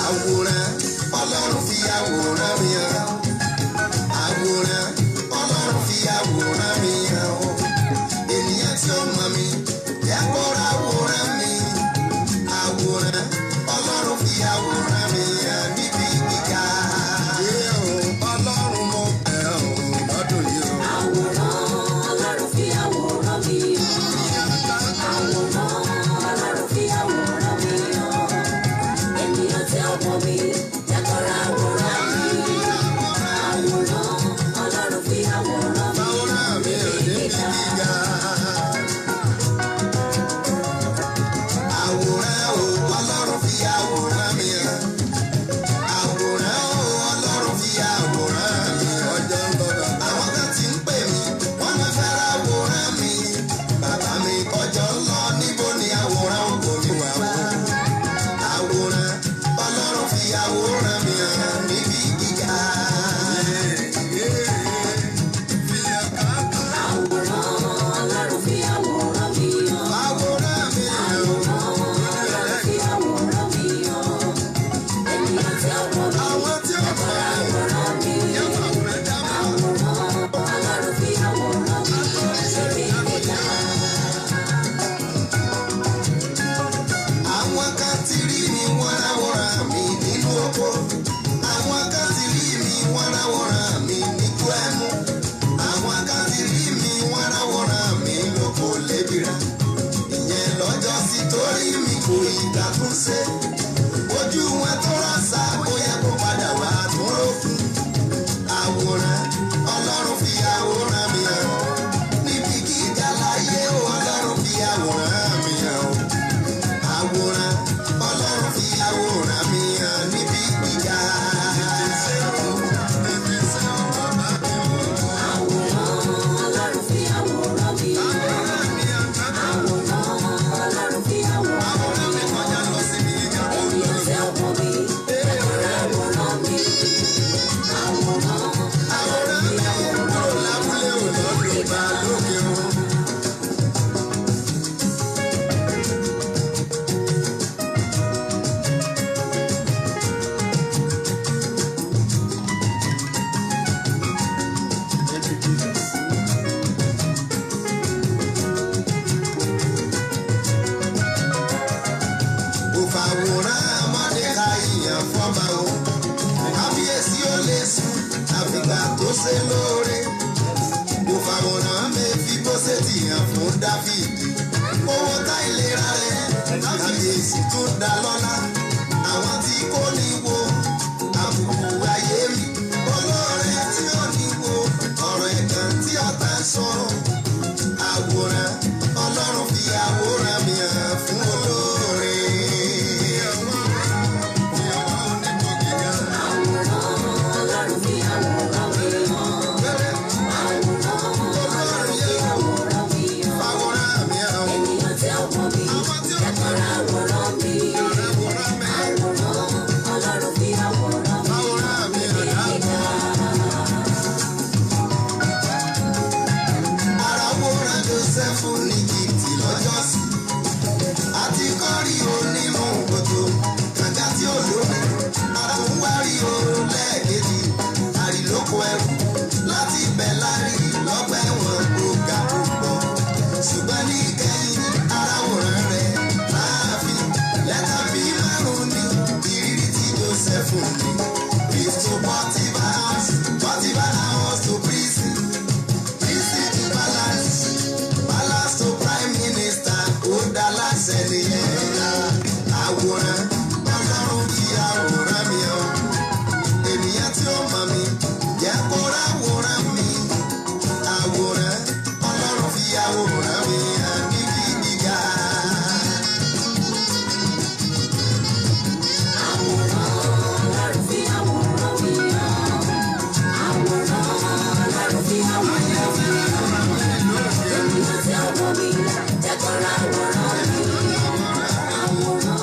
àwòrán Ọlọ́run fi àwòrán mi hàn. Àwòrán Ọlọ́run fi àwòrán mi hàn o. Ènìyàn tí ó mọ̀ mi jẹ́ kó ra àwòrán mi. Àwòrán Ọlọ́run fi àwòrán mi hàn níbi gíga. Ọlọ́run mo bẹ̀ ọ́ lọ́dún yìí o. Àwòrán Ọlọ́run fi àwòrán mi hàn. Àwòrán Ọlọ́run fi àwòrán mi hàn. Ènìyàn tí ó mọ̀ mi jẹ́ kó ra àwòrán mi. Àwòrán Ọlọ́run fi àwòrán mi hàn níbi gíga. Àwòrán o Ọlọ́run fi àwòrán mi hàn. Àwòrán o Ọlọ́run fi àwòrán mi hàn. Ọjọ́ ń lọ bàbá. Àwọn kan ti ń pè mí, wọ́n máa fẹ́ ra àwòrán mi. Bàbá mi ọjọ́ ń lọ, níbo ni àwòrán ògo mi wà wò? Àwòrán Ọlọ́run fi àwòrán mi hàn níbi gíga. Àwòrán Ọlọ́run fi àwòrán mi hàn. Àwòrán mi hàn o. Ọlọ́run fi àwòrán mi hàn. Ènìyàn tí ó mọ̀ mi Àwọn tí ó jẹ́ kó ra àwòrán mi. yẹ́n àwòrán dá mi. Àwòrán Ọlọ́run fi àwòrán mi níbi gíga. Àwọn kan ti rí mi, wọ́n ráwòrán mi nínú oko. Àwọn kan ti rí mi, wọ́n ráwòrán mi níjú ẹmu. Àwọn kan ti rí mi, wọ́n ráwòrán mi lóko lébìrà. Ìyẹn lọ́jọ́ sí torí mi kò ìdàtúnṣe. Ojú wọn tó rọ́ṣà bóyá kó padà wá tún rókun. Àwòrán Ọlọ́run fi àwòrán mi hàn. Níbi gíga láyé o, Ọlọ́run fi àwòrán mi hàn o. Àwòrán Ọlọ́run fi àwòrán mi hàn níbi gíga. Àwòrán Ọlọ́run fi àwòrán mi hàn. Àwòrán Ọlọ́run fi àwòrán mi hàn. Ènìyàn tí ó mọ̀ mi jẹ́ kó ra àwòrán mi. Àwòrán Ọlọ́run fi àwòrán mi hàn níbi gíga. Kò fàwòrán Mọ́dékà ìyàn fọ́ba o. Kábíyèsí ó lè sùn àfìgbà tó ṣe lóore. Kò fàwòrán Mèfíbóṣẹ́tì hàn fún Dáfídì. Owó tá ìlera rẹ̀ kábíyèsí tún dá lọ́lá. Àwọn tí kò ní wo àbùkù ayé mi. Olóore tí ó ní wo ọ̀rọ̀ ẹ̀gàn tí ọ̀tá sọ. Àwòrán Ọlọ́run fi àwòrán mi hàn fún olóore. Àwòrán Ọlọ́run fi àwòrán mi hàn. Àwòrán Ọlọ́run fi àwòrán mi hàn. Àwòrán mi hàn o. Ènìyàn tí ó mọ̀ mi jẹ́ kó ra àwòrán mi. Àwòrán Ọlọ́run fi àwòrán mi hàn níbi gíga. Aráwòrán Jósẹ́fù ní Íjíbítì lọ́jọ́sí. Àti kọ́rí onínú kòtò kànga tí ó lómi. Àtúnwárí o lẹ́ẹ̀kejì àrílókò ẹrù. Láti ibẹ̀ lárí lọ́gbà ẹ̀wọ̀n gbòógà púpọ̀. Ṣùgbọ́n ní ìkẹyìn aráwòrán rẹ̀ láàfin. Lẹ́tà bíi márùn-ún ní ìrírí tí Jósẹ́fù ní. Peace to Potiphar house, Potiphar house to prison. Prison to palace, palace to prime minister. Ó dá láṣẹ nìyẹn. Àwòrán Ọlọ́run fi àwòrán mi hàn. Ènìyàn tí ó mọ̀ mi jẹ́ kó ráwòrán mi. Àwòrán Ọlọ́run fi àwòrán mi hàn níbi gíga. Àwòrán Ọlọ́run fi àwòrán mi hàn. Àwòrán Ọlọ́run fi àwòrán mi hàn. Ènìyàn tí ó mọ̀ mi jẹ́ kó ra àwòrán mi. Àwòrán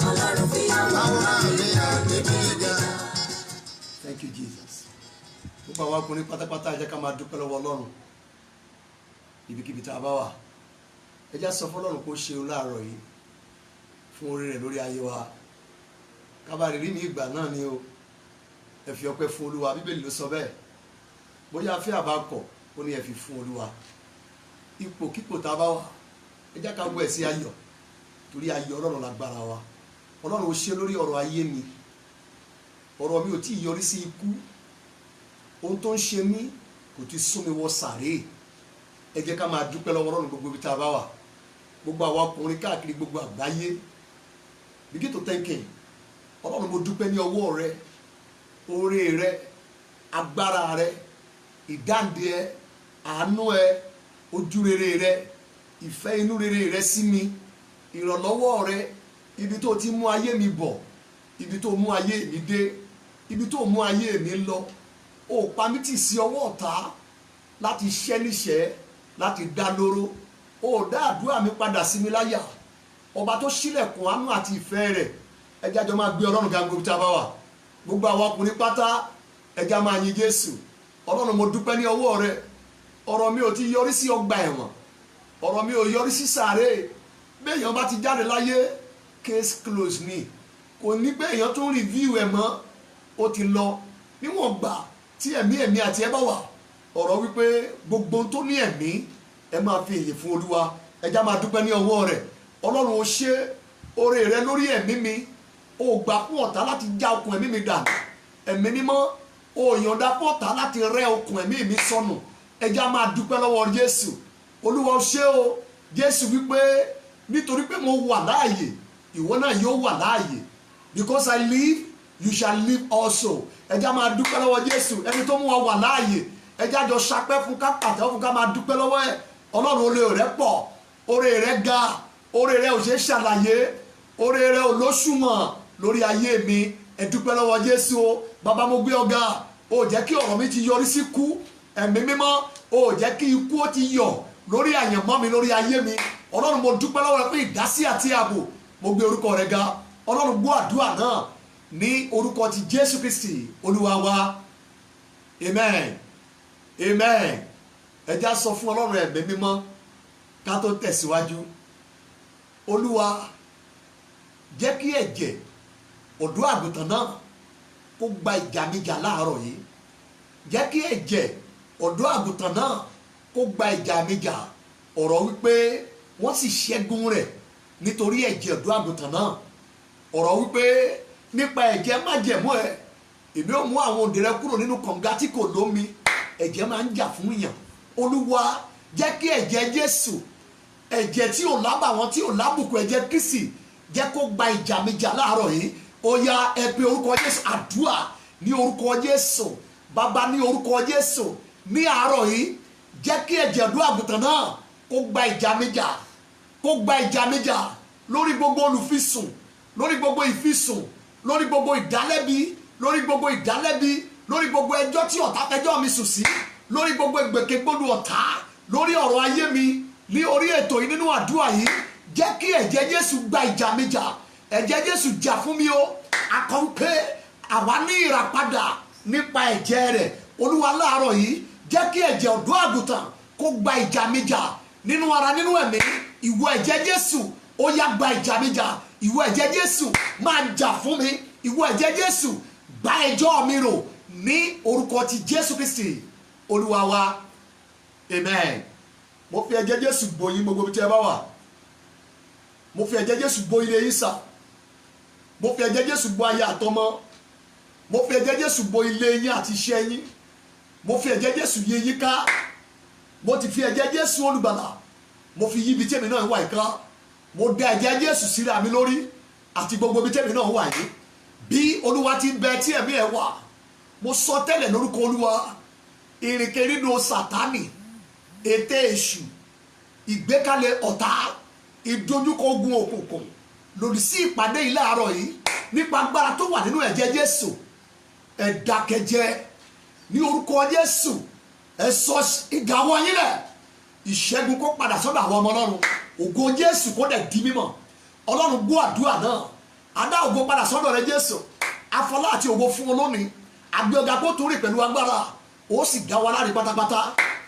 Ọlọ́run fi àwòrán mi hàn níbi gíga. Thank you, Jesus. Gbogbo àwọn ọkùnrin pátápátá ẹ jẹ́ ká máa dúpẹ́ lọ́wọ́ Ọlọ́run ibikíbi tá a bá wà. Ẹ jẹ́ sọ fún Ọlọ́run kó ṣe láàárọ̀ yìí fún orí rẹ̀ lórí ayé wa. kábàárì rí mi ìgbà náà ni o ẹ fi ọpẹ́ fún olúwa bíbélì ló sọ bẹ́ẹ̀ bóyá afẹ́ àbákọ̀ ó ní ẹ fi fún olúwa ipòkípò tá a bá wà ẹ jẹ́ ká wọ ẹ̀ sí ayọ̀ torí ayọ̀ ọlọ́run lágbára wa ọlọ́run ò ṣe lórí ọ̀rọ̀ ayé mi ọ̀rọ̀ mi ò tí ì yọrí sí ikú ohun tó ń ṣe mí kò ti sún mi wọ sàréè ẹ jẹ́ ká máa dúpẹ́ lọ́wọ́ ọlọ́run gbogbo ibi tá a bá wà gbogbo àwọn ọkùnrin káàkiri gbogbo àgbáyé begin to thank him ọlọ́run mo dúpẹ́ ní ọwọ́ rẹ oore rẹ agbára rẹ ìdáǹdè ẹ àánú ẹ ojú rere rẹ ìfẹ́ inú rere rẹ sí mi ìrànlọ́wọ́ rẹ ibi tó ti mú ayé mi bọ̀ ibi tó mú ayé mi dé ibi tó mú ayé mi lọ ó pa mí tì sí ọwọ́ ọ̀tá láti ṣẹ́ níṣẹ́ láti dá lóró ó dá àdúrà mi padà sí mi láyà ọba tó ṣílẹ̀kùn àánú àti ìfẹ́ rẹ̀ ẹjá jọ máa gbé ọlọ́run ga gbogbo tí a bá wà gbogbo àwọn ọkùnrin pátá ẹjá máa yin Jésù ọlọ́run mo dúpẹ́ ní ọwọ́ rẹ ọ̀rọ̀ mi ò ti yọrí sí ọgbà ẹ̀wọ̀n ọ̀rọ̀ mi ò yọrí sí sàréè bí èèyàn bá ti jáde láyé case close ni kò ní pé èèyàn tún review ẹ̀ mọ́ ó ti lọ níwọ̀n gbà tí ẹ̀mí àti ẹ bá wà ọ̀rọ̀ wípé gbogbo tó ní ẹ̀mí ẹ máa fi èyí fún olúwa ẹjá máa dúpẹ́ ní ọwọ́ rẹ̀ ọlọ́run ó ṣe oore rẹ lórí ẹ̀mí mi ó gbà fún ọ̀tá láti já okùn ẹ̀mí mi dànù ẹ̀mí mímọ́ ó yọ̀ǹda fún ọ̀tá láti rẹ́ okùn ẹ̀mí mi sọnù ẹjá máa dúpẹ́ lọ́wọ́ Jésù olúwa ó ṣe o Jésù wípé nítorí pé mo wà láàyè ìwọ náà yóò wà láàyè because I live you shall live also ẹjá máa dúpẹ́ lọ́wọ́ Jésù ẹni tó mú wa wà láàyè ẹjá jọ sapẹ́ fún ká pàtẹ́wọ́ fún ká máa dúpẹ́ lọ́wọ́ ẹ̀ ọlọ́run oore rẹ pọ̀ oore rẹ ga oore rẹ ò ṣe é ṣàlàyé oore rẹ ò lóṣùwọ̀n lórí ayé mi ẹ dúpẹ́ lọ́wọ́ Jésù o bàbá mo gbé ọ̀gá o jẹ́ kí ọ̀rọ̀ mi ti yọrí sí kú ẹ̀mí mímọ́ o jẹ́ kí ikú ó ti yọ̀ lórí àyànmọ́ mi lórí ayé mi ọlọ́run mo dúpẹ́ lọ́wọ́ rẹ pé ìdásí àti ààbò mo gbé orúkọ rẹ ga ọlọ́run gbọ́ àdúrà náà ní orúkọ ti Jésù Kristi olúwa wa amen amen ẹ já sọ fún ọlọ́run ẹ̀mí mímọ́ ká tó tẹ̀síwájú olúwa jẹ́ kí ẹ̀jẹ̀ ọ̀dọ́ àgùntàn náà kó gba ìjà mi jà láàárọ̀ yìí jẹ́ kí ẹ̀jẹ̀ ọ̀dọ́ àgùntàn náà kó gba ìjà mi jà ọ̀rọ̀ wípé wọ́n sì ṣẹ́gun rẹ̀ nítorí ẹ̀jẹ̀ ọ̀dọ́ àgùntàn náà ọ̀rọ̀ wípé nípa ẹ̀jẹ̀ májẹ̀mú ẹ̀ èmi ò mú àwọn òǹdè rẹ kúrò nínú kànga tí kò lómi ẹ̀jẹ̀ máa ń jà fún yàn olúwa jẹ́ kí ẹ̀jẹ̀ Jésù ẹ̀jẹ̀ tí ò lábàwọ́n tí ò lábùkù ẹ̀jẹ̀ Kristi jẹ́ kó gba ìjà mi jà láàárọ̀ yìí ó yá ẹ pé orúkọ Jésù àdúrà ní orúkọ Jésù bàbá ní orúkọ Jésù ní àárọ̀ yìí jẹ́ kí ẹ̀jẹ̀ ọ̀dọ́ àgùntàn náà kó gba ìjà mi jà kó gba ìjà mi jà lórí gbogbo olùfisùn lórí gbogbo ìfisùn lórí gbogbo ìdálẹ́bi lórí gbogbo ìdálẹ́bi lórí gbogbo ẹjọ́ tí ọ̀tá fẹjọ́ mi sùn sí lórí gbogbo ìgbèkègbodò ọ̀tá lórí ọ̀rọ̀ ayé mi ní orí ètò yìí nínú àdúrà yìí jẹ́ kí ẹ̀jẹ̀ Jésù gba ìjà mi jà ẹ̀jẹ̀ Jésù jà fún mi o akọ̀ǹpé àwa ní ìràpadà nípa ẹ̀jẹ̀ rẹ̀ olúwa láàárọ̀ yìí jẹ́ kí ẹ̀jẹ̀ ọ̀dọ́ àgùntàn kó gba ìjà mi jà nínú ara nínú ẹ̀mí ìwọ ẹ̀jẹ̀ Jésù ó yá gba ìjà mi jà ìwọ ẹ̀jẹ̀ Jésù máa jà fún mi ìwọ ẹ̀jẹ̀ Jésù gba ẹjọ́ mi rò ní orúkọ ti Jésù Kristi olúwa wa amen mo fi ẹ̀jẹ̀ Jésù gbòyìn gbogbo bí tí ẹ bá wà mo fi ẹ̀jẹ̀ Jésù gbó ilé yín sà mo fi ẹ̀jẹ̀ Jésù gbó ayé àtọmọ mo fi ẹ̀jẹ̀ Jésù gbó ilé yín àti iṣẹ́ yín mo fi ẹ̀jẹ̀ Jésù yí yín ká mo ti fi ẹ̀jẹ̀ Jésù olùgbàlà mo fi yí ibi tèmi náà wà ìká mo dá ẹ̀jẹ̀ Jésù síra mi lórí àti gbogbo ibi tèmi náà wà yìí bí olúwa ti ń bẹ tí ẹ̀mí ẹ̀ wà mo sọ tẹ́lẹ̀ lórúkọ olúwa ìrìnkèrindò sàtánì ète èṣù ìgbékalẹ̀ ọ̀tá ìdojúkọ ogun òkùnkùn lòdì sí ìpàdé yìí láàárọ̀ yìí nípa agbára tó wà nínú ẹ̀jẹ̀ Jésù ẹ dákẹ́jẹ́ ní orúkọ Jésù ẹ sọ ìdáwọ́ yín lẹ̀ ìṣẹ́gun kó padà sọ́dọ̀ àwọn ọmọ Ọlọ́run ògo Jésù kó dẹ̀ di mímọ́ Ọlọ́run gbọ́ àdúrà náà adá ògo padà sọ́dọ̀ rẹ Jésù afọlá àti ògo fún wọn lónìí àgbẹ̀ọ̀gá kó tó rìn pẹ̀lú agbára ó sì dá wa láre pátápátá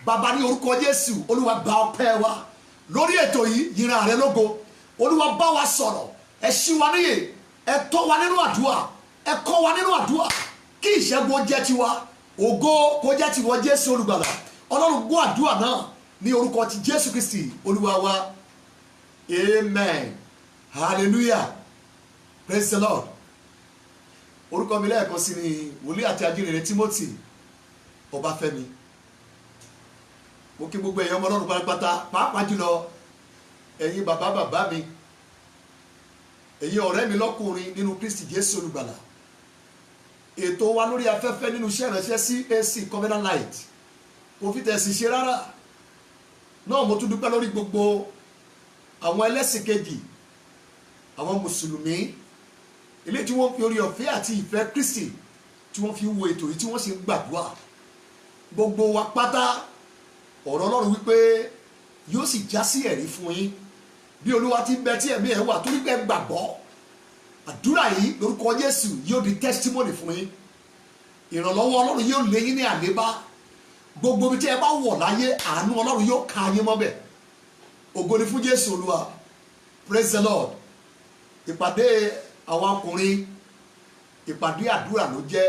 bàbá ní orúkọ Jésù olúwa gba ọpẹ́ wa lórí ètò yìí yìnrìn ààrẹ lógo olúwa bá wa sọ̀rọ̀ ẹ ṣí wa níyè ẹ tọ́ wa nínú àdúrà, ẹ kọ́ wa nínú àdúrà kí ìṣẹ́gun jẹ́ tiwa, ògo kó jẹ́ tiwọ Jésù olùgbàlà. Ọlọ́run gbọ́ àdúrà náà ní orúkọ ti Jésù Kristi Olúwa wa. Amen. Hallelujah. Praise the Lord. Orúkọ mi lẹ́ẹ̀kan sí ni wòlíì àti ajínrere Timothy Ọbáfẹ́mi. Mo kí gbogbo ẹ̀yin ọmọ Ọlọ́run pátápátá, pàápàá jùlọ ẹ̀yin bàbá mi, ẹ̀yin ọ̀rẹ́ mi lọ́kùnrin nínú Kristi Jésù olùgbàlà. Ètò wa lórí afẹ́fẹ́ nínú iṣẹ́ ìránṣẹ́ CAC Covenant Light kò fi tẹ̀sí ṣe rárá. Náà mo tún dúpẹ́ lórí gbogbo àwọn ẹlẹ́sìn kejì, àwọn mùsùlùmí, ilé tí wọ́n fi orí ọ̀fẹ́ àti ìfẹ́ Kristi tí wọ́n fi wo ètò yìí tí wọ́n sì ń gbàdúrà. Gbogbo wa pátá ọ̀rọ̀ Ọlọ́run wípé yóò sì já sí ẹ̀rí fún yín bí Olúwa ti ń bẹ tí ẹ̀mí ẹ̀ wà, torí pé gbàgbọ́. Àdúrà yìí lórúkọ Jésù yóò di testimony fún yín. Ìrànlọ́wọ́ Ọlọ́run yóò lé yín ní àlébá. Gbogbo bí tí ẹ bá wọ̀ láyé, àánú Ọlọ́run yóò ká yín mọ́bẹ̀. Ògo ni fún Jésù Olúwa. Praise the Lord. Ìpàdé àwọn ọkùnrin, ìpàdé àdúrà ló jẹ́.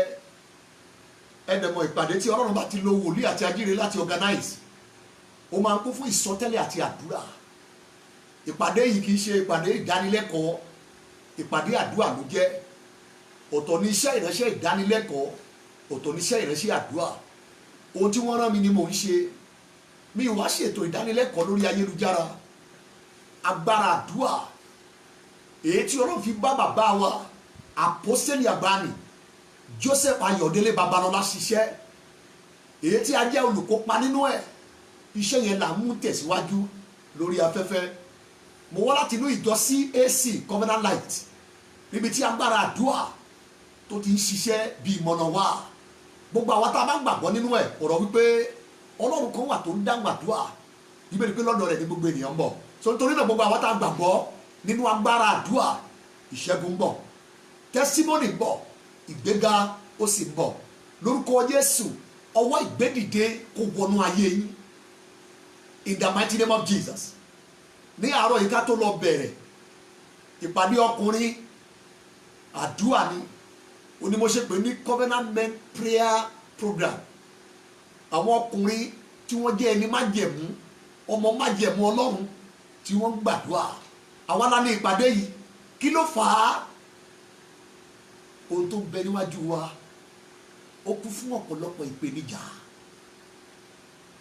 Ẹ̀dẹ̀mọ̀ ìpàdé tí Ọlọ́run bá ti lo wòlíì àti ajínrere láti organize, ó máa ń kún fún ìsọtẹ́lẹ̀ àti àdúrà. Ìpàdé yìí kì í ṣe ìpàdé ìdánilẹ́kọ̀ọ́, ìpàdé àdúrà ló jẹ́. Ọ̀tọ̀ ni iṣẹ́ ìránṣẹ́ ìdánilẹ́kọ̀ọ́, ọ̀tọ̀ ni iṣẹ́ ìránṣẹ́ àdúrà. Ohun tí wọ́n rán mi ni mò ń ṣe. Mi wá ṣètò ìdánilẹ́kọ̀ọ́ lórí ayélujára. Agbára àdúrà èyí tí Ọlọ́run fi bá bàbá wa àpọ́sítélì àgbáni Joseph Ayọ̀délé Babalọ́lá ṣiṣẹ́, èyí tí a jẹ́ olùkópa nínú ẹ̀. Iṣẹ́ yẹn là ń mú tẹ̀síwájú lórí afẹ́fẹ́. Mo wá láti inú ìjọ CAC Covenant Light, níbi tí agbára àdúrà tó ti ń ṣiṣẹ́ bí ìmọ̀nà wà. Gbogbo àwọn tá a bá gbàgbọ́ nínú ẹ̀, ọ̀rọ̀ wípé Ọlọ́run kan wà tó ń dáhùn àdúrà. Bíbélì pé lọ́dọ̀ rẹ̀ ní gbogbo ènìyàn ń bọ̀. So nítorí náà gbogbo àwọn tá a gbàgbọ́ nínú agbára àdúrà, ìṣẹ́gun ń bọ̀, testimony ń bọ̀, ìgbéga ó sì ń bọ̀. Lórúkọ Jésù, ọwọ́ ìgbédìde kó wọnú ayé yín. In the mighty name of Jesus. Ní àárọ̀ yìí ká tó lọ bẹ̀rẹ̀ ìpàdé ọkùnrin àdúrà ni. Ó ní mo ṣe pè ní Covenant Men Prayer Program. Àwọn ọkùnrin tí wọ́n jẹ́ ẹni májẹ̀mú, ọmọ májẹ̀mú Ọlọ́run tí wọ́n ń gbàdúrà. Àwa la ní ìpàdé yìí. Kí ló fà á? Ohun tó ń bẹ níwájú wa ó kún fún ọ̀pọ̀lọpọ̀ ìpèníjà.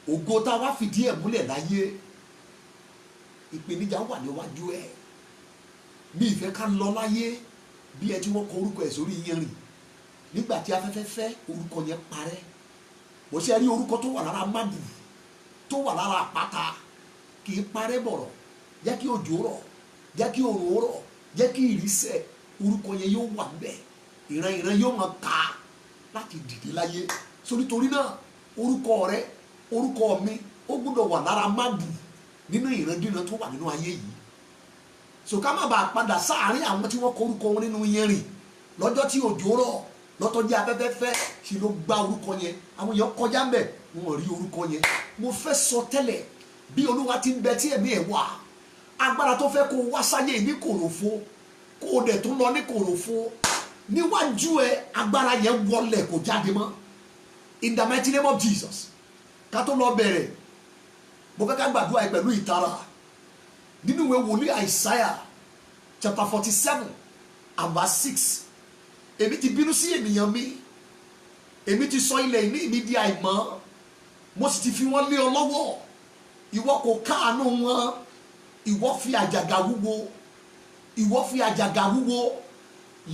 Ògo tá a wá fìdí ẹ̀ múlẹ̀ láyé, ìpèníjà wà níwájú ẹ̀. Mi ìfẹ́ ká lọ láyé bí ẹ tí wọ́n kọ orúkọ ẹ̀ sórí iyanrìn. Nígbà tí afẹ́fẹ́ fẹ́, orúkọ yẹn parẹ́. Bó ṣe rí orúkọ tó wà lára mábù, tó wà lára àpáta, kì í parẹ́ bọ̀rọ̀. Jẹ́ kí òjò rọ̀, jẹ́ kí òòrùn rọ̀, jẹ́ kí ìrísẹ̀, orúkọ yẹn yóò wà ńbẹ̀. Ìran yóò máa ta láti dìde láyé. Nítorí náà orúkọ rẹ, orúkọ mi, ó gbọ́dọ̀ wà lára mábù nínú ìrandíran tó wà nínú ayé yìí. So ká má bàa padà sáàárín àwọn tí wọ́n kọ orúkọ wọn nínú iyanrìn lọ́jọ́ tí òjò rọ̀, lọ́tọ́ jẹ́ afẹ́fẹ́ fẹ́, ṣe ló gba orúkọ yẹn. Àwọn èèyàn kọjá ń bẹ̀, wọn rí orúkọ yẹn. Mo fẹ́ sọ tẹ́lẹ̀ bí Olúwa ti ń bẹ tí ẹ̀mí ẹ̀ wà. Agbára tó fẹ́ kó wá sáyé ní kòròfo, kó o dẹ̀ tó lọ ní kòròfo, níwájú ẹ agbára yẹn wọlẹ̀ kó jáde mọ́. In the mighty name of Jesus. Ká tó lọ bẹ̀rẹ̀, mo fẹ́ ká gbàdúrà pẹ̀lú ìtara nínú ìwé wòlíì Isaiah chapter 47 and verse 6. Èmi ti bínú sí ènìyàn mi, èmi ti sọ ilẹ̀ ìní mi di àìmọ́, mo sì ti fi wọ́n lé ọ lọ́wọ́. Ìwọ kò káàánú wọn, ìwọ fi àjàgà wúwo, ìwọ fi àjàgà wúwo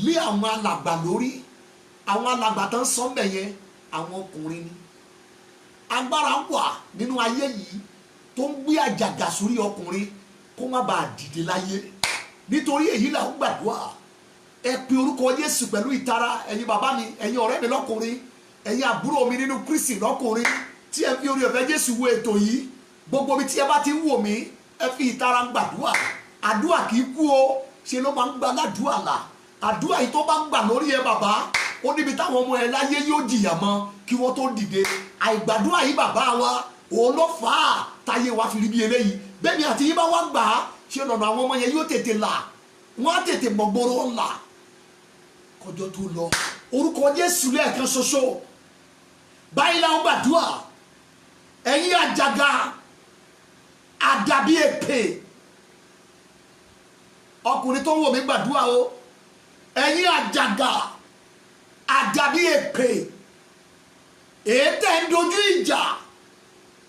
lé àwọn alàgbà lórí. Àwọn alàgbà tán sọ ńbẹ̀ yẹn, àwọn ọkùnrin ni. Agbára wà nínú ayé yìí tó ń gbé àjàgà sórí ọkùnrin kó má bàa dìde láyé. Nítorí èyí là ń gbàdúrà. Ẹ pe orúkọ Jésù pẹ̀lú ìtara, ẹ̀yin bàbá mi, ẹ̀yin ọ̀rẹ́ mi lọ́kùnrin, ẹ̀yin àbúrò mi nínú Kristi lọ́kùnrin tí ẹ fi orí ọ̀fẹ́ Jésù wo ètò yìí. Gbogbo mi tí ẹ bá ti ń wò mí, ẹ fi ìtara ń gbàdúrà. Àdúrà kì í kú o, ṣe ló máa ń gba ládùúà là. Àdúrà yìí tó bá ń gbà lórí ẹ bàbá, ó níbi táwọn ọmọ ẹ láyé yóò jìyà mọ́ kí wọ́n tó dìde. Àìgbàdúrà yìí bàbá wa, òun ló fà á táyé wa fi rí bí eléyìí. Bẹ́ẹ̀ ni àti yín bá wá gbà á, ṣe lọ́nà àwọn ọmọ yẹn yóò tètè là, wọ́n á tètè mọ̀gbọ́rọ̀ là. kọjọ́ tó lọ orúkọ Jésù lẹ́ẹ̀kan ṣoṣo báyìí la ó gbàdúrà ẹ̀yin àjàgà àdàbí èpè ọkùnrin tó ń wò mí gbàdúrà o ẹ̀yin àjàgà àdàbí èpè ètè ń dojú ìjà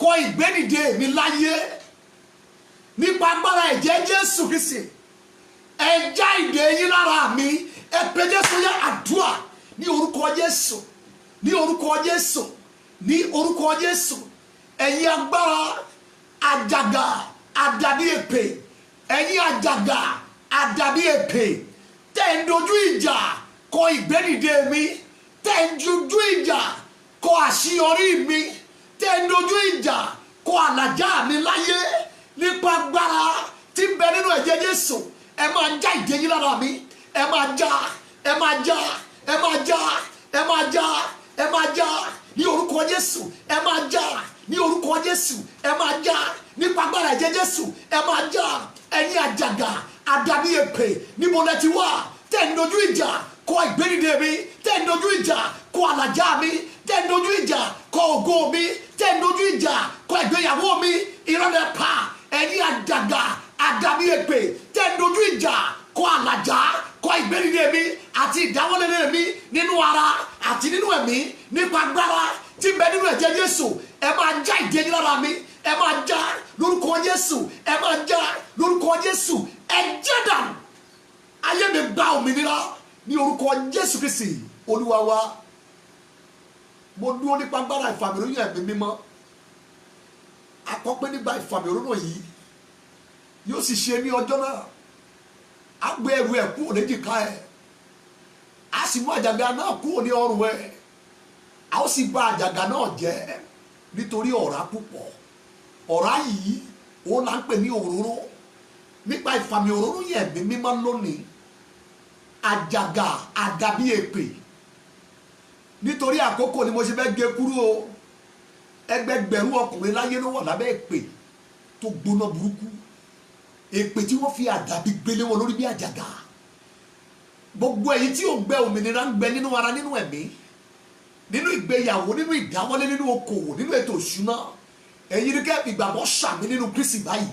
kọ ìgbénìde mi láyé nípa agbára ẹ̀jẹ̀ Jésù Kristi ẹ já ìdè yín lára mi ẹ pé Jésù yá àdúrà ní orúkọ Jésù ní orúkọ Jésù ní orúkọ Jésù ẹ̀yin agbára àjàgà àdàbí èpè ẹ̀yin àjàgà àdàbí èpè tẹ́ ń dojú ìjà kọ ìgbénìde mi tẹ́ ń dojú ìjà kọ àṣeyọrí mi tẹ́ ń dojú ìjà kọ àlàjá mi láyé nípa agbára tí ń bẹ nínú ẹ̀jẹ̀ Jésù ẹ máa já ìdè yín lára mi ẹ máa já ẹ máa já ẹ máa já ẹ máa já ẹ máa já ní orúkọ Jésù ẹ máa já ní orúkọ Jésù ẹ máa já nípa agbára ẹ̀jẹ̀ Jésù ẹ máa já ẹ̀yin àjàgà àdàbí èpè níbo lẹ ti wá tẹ́ ń dojú ìjà kọ ìgbénìde mi tẹ́ ń dojú ìjà kọ àlàjá mi tẹ́ ń dojú ìjà kọ ògo mi tẹ́ ń dojú ìjà kọ ìgbéyàwó mi ìrọ̀lẹ́ pa ẹ̀yin àjàgà àdàbí èpè tẹ́ ń dojú ìjà kọ àlàjá kọ ìgbénìde mi àti ìdáwọ́lé mi nínú ara àti nínú ẹ̀mí nípa agbára tí ń bẹ nínú ẹ̀jẹ̀ Jésù ẹ máa já ìdè yín lára mi ẹ máa já lórúkọ Jésù ẹ máa já lórúkọ Jésù ẹ jẹ́ dànù ayé mi gba òmìnira ní orúkọ Jésù Kristi Olúwa wa mo dúró nípa agbára ìfàmìlóyún ẹ̀mí mímọ́ àkọ́pẹ́ nígbà ìfàmìlóyún yìí yóò sì ṣe ní ọjọ́ náà á gbé ẹrù ẹ̀ kúrò léjìká ẹ̀ á sì mú àjàgà náà kúrò ní ọrùn ẹ̀ á ó sì bà àjàgà náà jẹ́ nítorí ọ̀rá púpọ̀ ọ̀rá yìí òun là ń pè ní òróró nípa ìfàmì òróró yẹn ẹ̀mí mímọ́ lónìí àjàgà àdàbí èpè nítorí àkókò ni mo ṣe fẹ́ gé kúrò ẹgbẹgbẹ̀rún ọkùnrin láyé ló wà lábẹ́ èpè tó gbóná burúkú èpè tí wọ́n fi àdàbí gbélé wọn lórí bí àjàgà gbogbo èyí tí ò ń gbẹ òmìnira ń gbẹ nínú ara nínú ẹ̀mí nínú ìgbéyàwó nínú ìdáwọ́lé nínú okòwò nínú ètò ìṣúná ẹ̀yin ní kẹ́ ìgbàgbọ́ sàmì nínú Kristi báyìí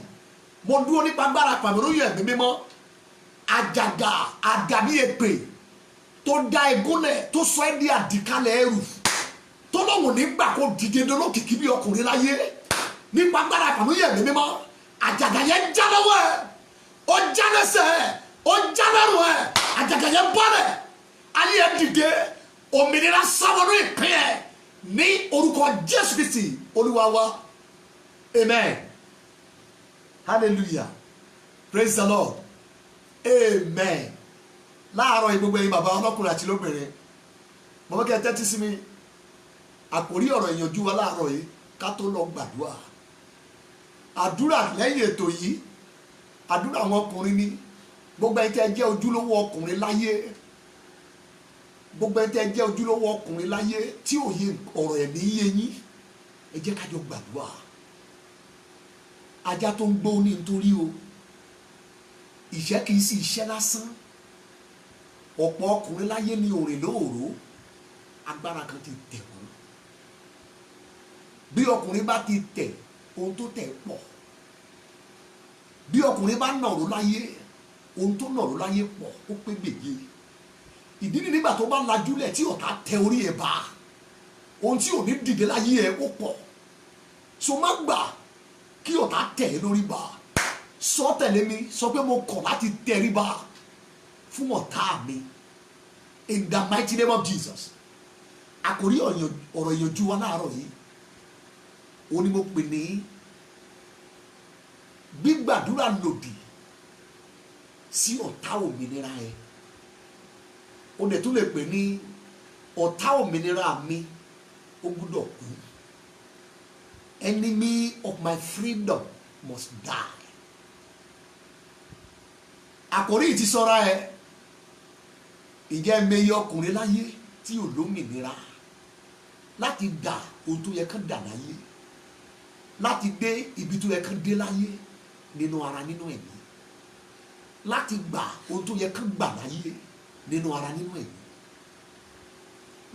mo dúró nípa agbára pàmìlóyún ẹ̀mí mímọ́ àjàgà àdàbí èpè tó dá egúnlẹ̀ tó sọ ẹ́ di àdìkalẹ̀ ẹrù tó lọ́wọ́ nígbà kó dìde dolókìkí bí ọkùnrin láyé nípa agbára pàmìlóyún ẹ̀mí mímọ́ àjàgà yẹn já lọ́wọ́ ẹ̀ ó já lẹ́sẹ̀ ẹ̀ ó já lẹ́rù ẹ̀ àjàgà yẹn bọ́lẹ̀ ayé ẹ̀ dìde òmìnira sáwọ́nú ìpín ẹ̀ ní orúkọ Jésù Kristi Olúwa wa amen hallelujah praise the Lord amen láàárọ̀ yìí gbogbo ẹ̀yin bàbá ọlọ́kùnrin àti lóbìnrin mo fẹ́ kẹ́ tẹ́tí sí mi àkórí ọ̀rọ̀ ìyànjú wa láàárọ̀ yìí ká tó lọ gbàdúrà àdúrà lẹ́yìn ètò yìí àdúrà àwọn ọkùnrin ni gbogbo ẹ̀yin tẹ́ jẹ́ ojúlówó ọkùnrin láyé gbogbo ẹ̀yin tẹ́ jẹ́ ojúlówó ọkùnrin láyé tí òye ọ̀rọ̀ ẹ̀mí yé yín ẹ jẹ́ ká jọ gbàdúrà ajá tó ń gbó ní nítorí o ìṣẹ́ kìí sí iṣẹ́ lásán ọ̀pọ̀ ọkùnrin láyé ní òrìn lóòró agbára kan ti tẹ̀ wọ́n bí ọkùnrin bá ti tẹ̀ ohun tó tẹ̀ pọ̀ bí ọkùnrin bá nàró láyé ohun tó nàró láyé pọ̀ ó pé gbèje ìdí ni nígbà tó bá lajúlẹ̀ tí ọ̀tá tẹ orí ẹ̀ bá ohun tí ò ní dìde láyé ẹ̀ ó pọ̀ so má gbà kí ọ̀tá tẹ̀ ẹ́ lórí bá sọ tẹ̀lé mi sọ pé mo kọ̀ láti tẹríba fún ọ̀tá mi in the mighty name of Jesus àkórí ọ̀rọ̀ ìyànjú wa láàárọ̀ yìí ó ní mo pè ní gbígbàdúrà lòdì sí ọ̀tá òmìnira ẹ ó dẹ̀ tún lè pè ní ọ̀tá òmìnira mi ó gbúdọ̀ kú enemy of my freedom must die àkórí yìí ti sọ́ra ẹ ìjẹ́ mẹ́yẹ ọkùnrin láyé tí ò lómìnira láti dà ohun tó yẹ kán dà láyé láti dé ibi tó yẹ kán dé láyé nínú ara nínú ẹ̀mí láti gbà ohun tó yẹ kán gbà láyé nínú ara nínú ẹ̀mí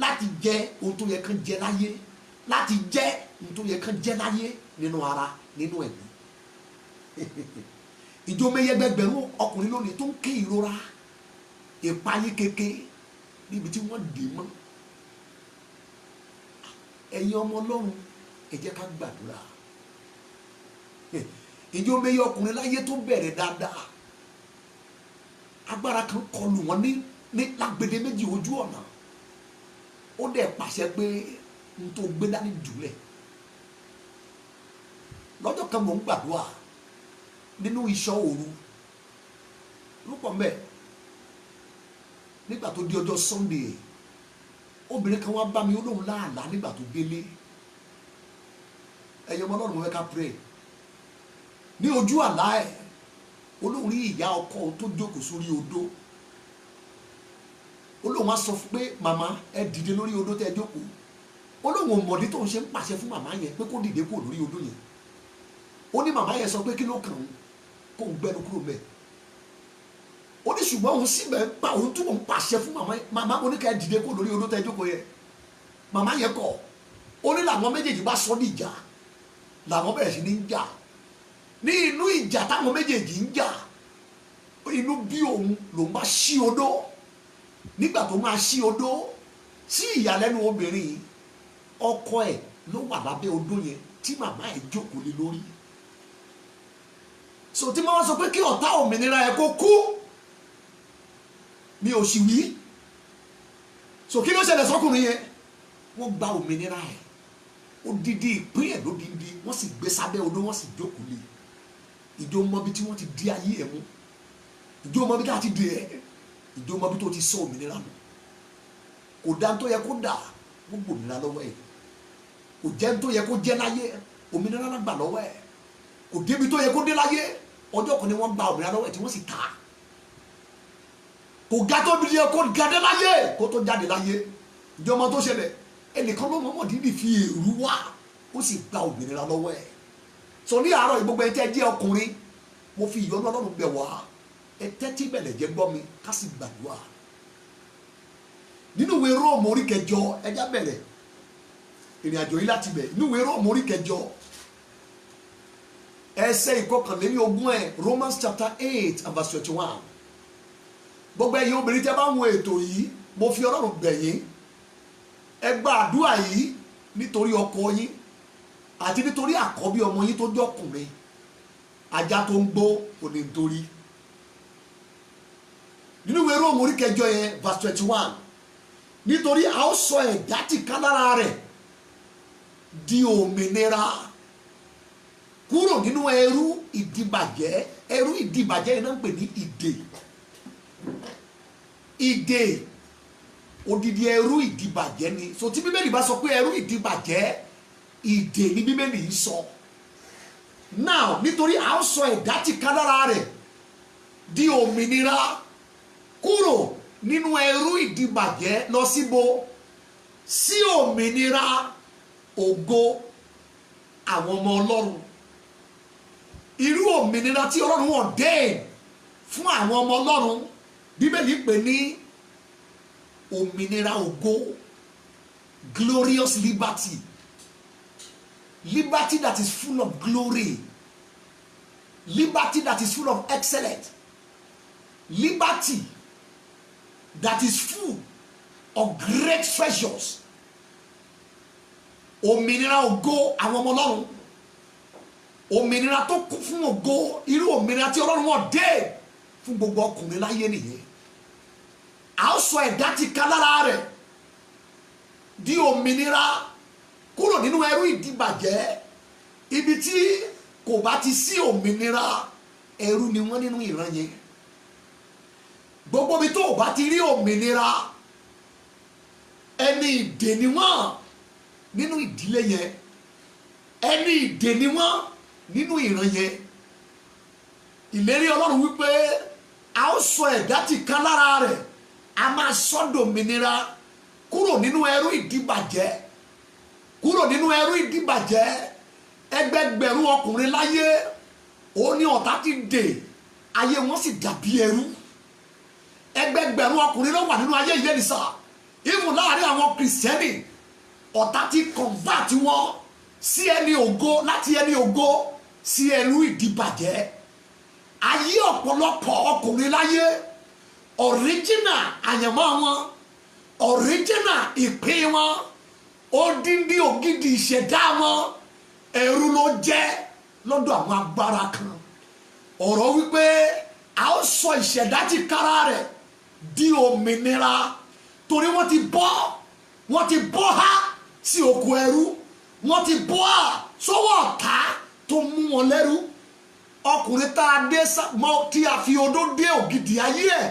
láti jẹ ohun tó yẹ kán jẹ láyé, láti jẹ ohun tó yẹ kán jẹ láyé nínú ara nínú ẹ̀mí. ìjọ mẹyẹgbẹgbẹ̀rún ọkùnrin lónìí tó ń ké ìrora ìpayín kéke níbi tí wọ́n dè mọ́. ẹ̀yin ọmọ Ọlọ́run ẹ jẹ́ ká gbàdúrà. ìjọ mẹyẹ ọkùnrin láyé tó bẹ̀rẹ̀ dáadáa, agbára kan kọlù wọn ní lágbèdè méjì ojú ọ̀nà, ó dẹ̀ pàṣẹ pé n tó gbé dání jùlẹ̀. lọ́jọ́ kan mò ń gbàdúrà nínú ìṣọ́ òru rúpọ̀ mẹ́, nígbà tó di ọjọ́ Sunday obìnrin kan wá bá mi, ó lóun láàlá nígbà tó délé. ẹ̀yin ọmọ Ọlọ́run mo fẹ́ ká pray. ní ojú àlá ẹ̀ olóhùn rí ìyá ọkọ tó jókòó sórí odó. olóhùn wá sọ pé màmá ẹ dìde lórí odó tẹ́ jókòó. olóhùn ọmọdé tó ń ṣe ń pàṣẹ fún màmá yẹn pé kó dìde kúrò lórí odó yẹn. ó ní màmá yẹn sọ pé kí ló kàn ń kó ń gbẹnu kúrò mẹ́. ó ní ṣùgbọ́n òun sì bẹ́ẹ̀ pa òun túbọ̀ ń pàṣẹ fún màmá yẹn. màmá mo ní ká ẹ dìde kúrò lórí odó tẹ́ jókòó yẹn. màmá yẹn kọ̀. ó ní làwọn méjèèjì bá sọ ní ìjà, làwọn bẹ̀rẹ̀ sí ní ń jà. ní inú ìjà táwọn méjèèjì ń jà, inú bí òun lòun bá ṣí odó. nígbà tó máa ṣí odó, sí ìyàlẹ́nu obìnrin ọkọ ẹ̀ ló wà lábẹ́ odó yẹn tí màmá ẹ̀ jókòó lé lórí. so tí wọ́n sọ pé kí ọ̀tá òmìnira ẹ̀ kó kú, mi ò sì wí. so kí ló ṣẹlẹ̀ sọ́kùnrin yẹn? wọ́n gba òmìnira ẹ̀, odidi ìpín ẹ̀ lódindi wọ́n sì gbé sábẹ́ odó, wọ́n sì jókòó lé. ìjọ mọbi tí wọ́n ti di ayé ẹ̀ mú, ìjọ mọbi tí a ti di ẹ̀, ìjọ mọbi tó ti sọ òmìnira nù. kò dá tó yẹ kó dà, gbogbo òmìnira lọ́wọ́ ẹ̀. kò jẹ́ tó yẹ kó jẹ́ láyé, òmìnira náà gbà lọ́wọ́ ẹ̀. kò débi tó yẹ kó dé láyé, ọjọ́ kan ni wọ́n gba òmìnira lọ́wọ́ ẹ̀ tí wọ́n sì ta. kò ga tó bí yẹ kó ga dé láyé kó tó jáde láyé. ìjọ ọmọ tó ṣẹlẹ̀, ẹnìkan ló mọ̀ọ́mọ̀ dídì fi èrú wá, ó sì gba òmìnira lọ́wọ́ ẹ̀. so ní àárọ̀ ìgbogbo ẹ̀ tẹ́ jẹ́ ọkùnrin, mo fi ìyọ́nú Ọlọ́run bẹ̀ wá, ẹ tẹ́tí bẹ̀lẹ̀ jẹ́ gbọ́ mi ká sì gbàdúrà. nínú ìwé Róòmù orí 9 ẹjá bẹ̀rẹ̀ ìrìn àjò yìí láti bẹ̀. nínú ìwé Róòmù orí 9 ẹsẹ̀ ìkọkànlélógún ẹ̀, Romans chapter 8 and verse 21. gbogbo ẹ̀yin obìnrin tẹ́ bá ń wo ètò yìí, mo fi Ọlọ́run bẹ̀ yín, ẹ gba àdúrà yìí nítorí ọkọ yín àti nítorí àkọ́bí ọmọ yín tó jọkùnrin, ajá tó ń gbó kò ní nítorí. nínú ìwé Róòmù orí 9 yẹn verse 21, nítorí a ó sọ ẹ̀dá tìká lára rẹ̀ di òmìnira kúrò nínú ẹrú ìdìbàjẹ́. ẹrú ìdìbàjẹ́ yẹn náà ń pè ní ìdè. ìdè, odidi ẹrú ìdìbàjẹ́ ni. so tí Bíbélì bá sọ pé ẹrú ìdìbàjẹ́, ìdè ni Bíbélì ń sọ. now nítorí a ó sọ ẹ̀dá tìká lára rẹ̀ di òmìnira kúrò nínú ẹrú ìdìbàjẹ́ lọ síbo? sí òmìnira ògo àwọn ọmọ Ọlọ́run. irú òmìnira tí Ọlọ́run wọ̀n dé fún àwọn ọmọ Ọlọ́run, Bíbélì pè ní òmìnira ògo, glorious liberty. Liberty that is full of glory, liberty that is full of excellence, liberty that is full of great treasures. òmìnira ògo àwọn ọmọ Ọlọ́run, òmìnira tó kún fún ògo, irú òmìnira tí Ọlọ́run wọ̀n dé fún gbogbo ọkùnrin láyé nìyẹn. a ó sọ ẹ̀dá tìká lára rẹ̀ di òmìnira kúrò nínú ẹrú ìdìbàjẹ́. ibi tí kò bá ti sí òmìnira, ẹrú ni wọ́n nínú ìran yẹn. gbogbo ibi tó bá ti rí òmìnira, ẹni ìdè ni wọ́n nínú ìdílé yẹn, ẹni ìdè ni wọ́n nínú ìran yẹn. ìlérí Ọlọ́run wípé a ó sọ ẹ̀dá tìká lára rẹ̀, a máa sọ dòmìnira kúrò nínú ẹrú ìdìbàjẹ́, kúrò nínú ẹrú ìdìbàjẹ́. ẹgbẹgbẹ̀rún ọkùnrin láyé, ó ní ọ̀tá ti dè, ayé wọn sì dàbí ẹrú. ẹgbẹgbẹ̀rún ọkùnrin ló wà nínú ayé yẹn nìsà, even láàrin àwọn kìrìsìtẹ́nì ọ̀tá ti convert wọn sí ẹni ògo láti ẹni ògo sí ẹnu ìdìbàjẹ́. Ayé ọ̀pọ̀lọpọ̀ ọkùnrin láyé original àyànmọ́ wọn, original ìpín wọn, odindi ògidì ìṣẹ̀dá wọn ẹrú ló jẹ́ lọ́dọ̀ àwọn agbára kan. Ọ̀rọ̀ wípé a ó sọ ìṣẹ̀dá tí kára rẹ̀ di òmìnira torí wọ́n ti bọ́ ha sí oko ẹrú, wọ́n ti bọ́ ha sọ́wọ́ ọ̀tá tó mú wọn lẹ́rú. Ọkùnrin tá a dé mọ́ tí a fi odó dé ògidì ayé ẹ̀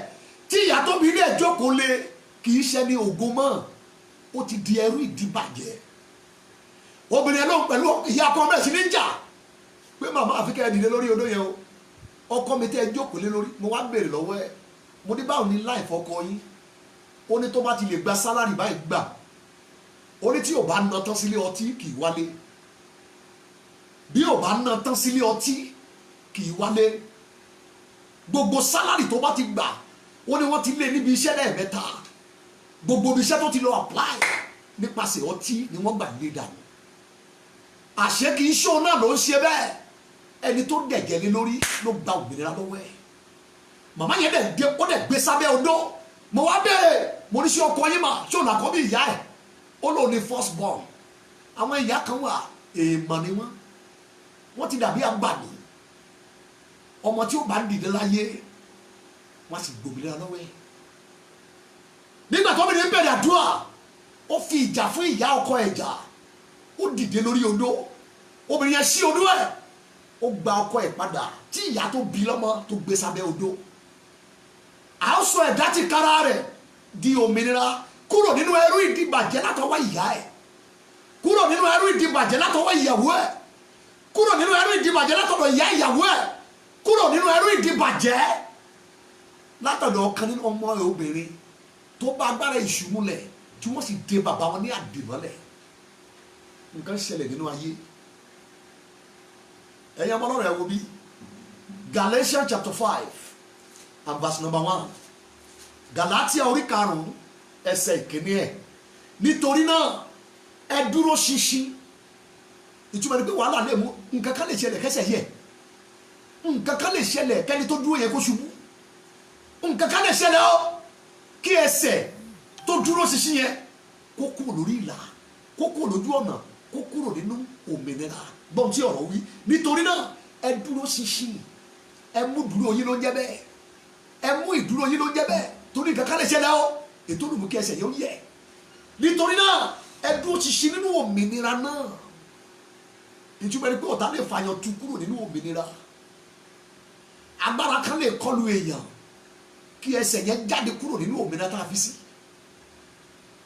tí ìyá tó bí ilé ẹjọ́ kò lè kì í ṣe ní ògo mọ́, ó ti di ẹrú ìdíbàjẹ́. Obìnrin ló ń pẹ̀lú ìyá ọkọ mẹ́rin sí ní jà pé màmá àfikẹ́ ẹ̀ dìde lórí odó yẹn o, ọkọ mi tẹ́ ẹ jókòó lé lórí. Mo wá béèrè lọ́wọ́ ẹ̀, mo ní báwo ni láìfọ́ ọkọ yín? Ó ní tó bá ti lè gba sálárì báyìí gbà, ó ní tí ò bá ná tán sílé ọtí kì í wálé, bí ò bá ná tán sílé ọtí kì í wálé. Gbogbo sálárì tó bá ti gbà, ó ní wọ́n ti lé níbi iṣẹ́ lẹ́ẹ̀mẹ́ta, gbogbo ibi iṣẹ́ tó ti lọ apply nípasẹ̀ ọtí ni wọ́n gbà lé dànù. Àṣé kì í ṣó náà ló ń ṣe bẹ́ẹ̀, ẹni tó dẹ̀jẹ̀ lé lórí ló gba òmìnira lọ́wọ́ ẹ̀. Màmá yẹn dẹ̀ gbé sábẹ́ odó. Mo wá bẹ̀rẹ̀, mo ní ṣe ọkọ yín mà ṣé òun àkọ́ bí ìyá ẹ̀? Ó lò ní first born. Àwọn ìyá kan wà èèmọ̀ ni wọ́n ti dàbí àgbàní. Ọmọ tí ó bá ń dìde láyé wọ́n sì gbòmìnira lọ́wọ́ ẹ̀. Nígbà tó bìnrin bẹ̀rẹ̀ àdúrà, ó fi ìjà fún ìyá ọkọ ẹ̀ jà, ó dìde lórí odó. Obìnrin yẹn sí odó ẹ̀, ó gba ọkọ ẹ̀ padà tí ìyá tó bí lọ́mọ tó gbé sábẹ́ odó. A ó sọ ẹ̀dá tí kára rẹ̀ di òmìnira kúrò nínú ẹrú ìdíbàjẹ́ látọwọ́ ìyá ẹ̀, kúrò nínú ẹrú ìdíbàjẹ́ látọwọ́ ìyàwó ẹ̀, kúrò nínú ẹrú ìdíbàjẹ́ látọwọ́ ìyá ìyàwó ẹ̀, kúrò nínú ẹrú ìdíbàjẹ́ látọ̀dọ̀ ọ̀kan nínú ọmọ ẹ̀ obìnrin tó bá agbára ìṣùmúlẹ̀ tí wọ́n sì dé bàbá wọn ní àdìmọ́lẹ̀. Nǹkan ṣẹlẹ̀ nínú ayé. Ẹ̀yin ọmọ Ọlọ́run ẹ wo bí Galatians chapter 5 and verse number 1. Galatia orí 5 ẹsẹ̀ ìkíní ẹ̀. Nítorí náà ẹ dúró ṣinṣin. Ìtumọ̀ ni pé wàhálà lè mú, nǹkan kan lè ṣẹlẹ̀ kẹsẹ̀ yẹ, nǹkan kan lè ṣẹlẹ̀ kẹ́ni tó dúró yẹ kó ṣubú, nǹkan kan lè ṣẹlẹ̀ ó kí ẹsẹ̀ tó dúró ṣinṣin yẹn kó kúrò lórí ìlà, kó kúrò lójú ọ̀nà, kó kúrò nínú òmìnira. Gbọ́n tí ọ̀rọ̀ wí. Nítorí náà ẹ dúró ṣinṣin, ẹ mú dúró yín ló ń jẹ́ bẹ́ẹ̀, ẹ mú ìdúró yín ló ń jẹ́ bẹ́ẹ̀, torí nǹkan kan lè ṣẹlẹ̀ ó ètò olùmú kí ẹsẹ̀ yóò yẹ. Nítorí náà ẹ dúró ṣinṣin nínú òmìnira náà. Ìtumọ̀ ni pé ọ̀tá lè fàyàn tu kúrò nínú òmìnira. Agbára kan lè kọlu èèyàn kí ẹsẹ̀ yẹn jáde kúrò nínú òmìnira tá a fi sí.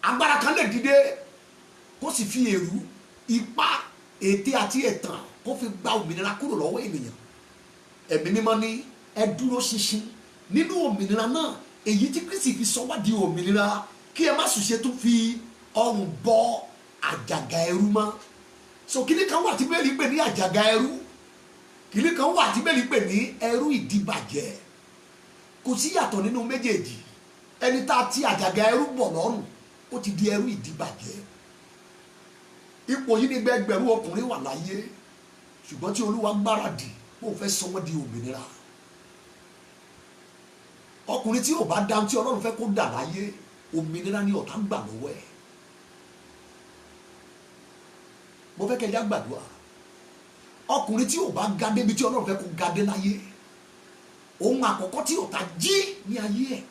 Agbára kan lè dìde kó sì fi èrú, ipá, ète àti ẹ̀tàn kó fi gba òmìnira kúrò lọ́wọ́ ènìyàn. Ẹ̀mí mímọ́ ní ẹ dúró ṣinṣin nínú òmìnira náà, èyí tí Kristi fi sọ wá di òmìnira, kí ẹ má ṣùṣe tó fi ọrùn bọ àjàgà ẹrú mọ́. So kíní kan wà tí bẹ́ẹ̀ ni pè ní àjàgà ẹrú, kíní kan wà tí bẹ́ẹ̀ ni pè ní ẹrú ìdíbàjẹ́. Kò sí yàtọ̀ nínú méjèèjì. Ẹni tá a ti àjàgà ẹrú bọ̀ lọ́rùn ó ti di ẹrú ìdíbàjẹ́. Ipò yìí ni gbẹgbẹ̀rún ọkùnrin wà láyé, ṣùgbọ́n tí Olúwa gbáradì ó fẹ́ sọ wọ́n di òmìnira. Ọkùnrin tí ò bá dá tí Ọlọ́run fẹ́ kó dà láyé, òmìnira ni ọ̀tá gbà lọ́wọ́ ẹ̀. Mo fẹ́ kẹ́ ẹ já gbàdúrà. Ọkùnrin tí ò bá ga débi tí Ọlọ́run fẹ́ kó ga dé láyé, ohun àkọ́kọ́ tí ọ̀tá jí ní ayé ẹ̀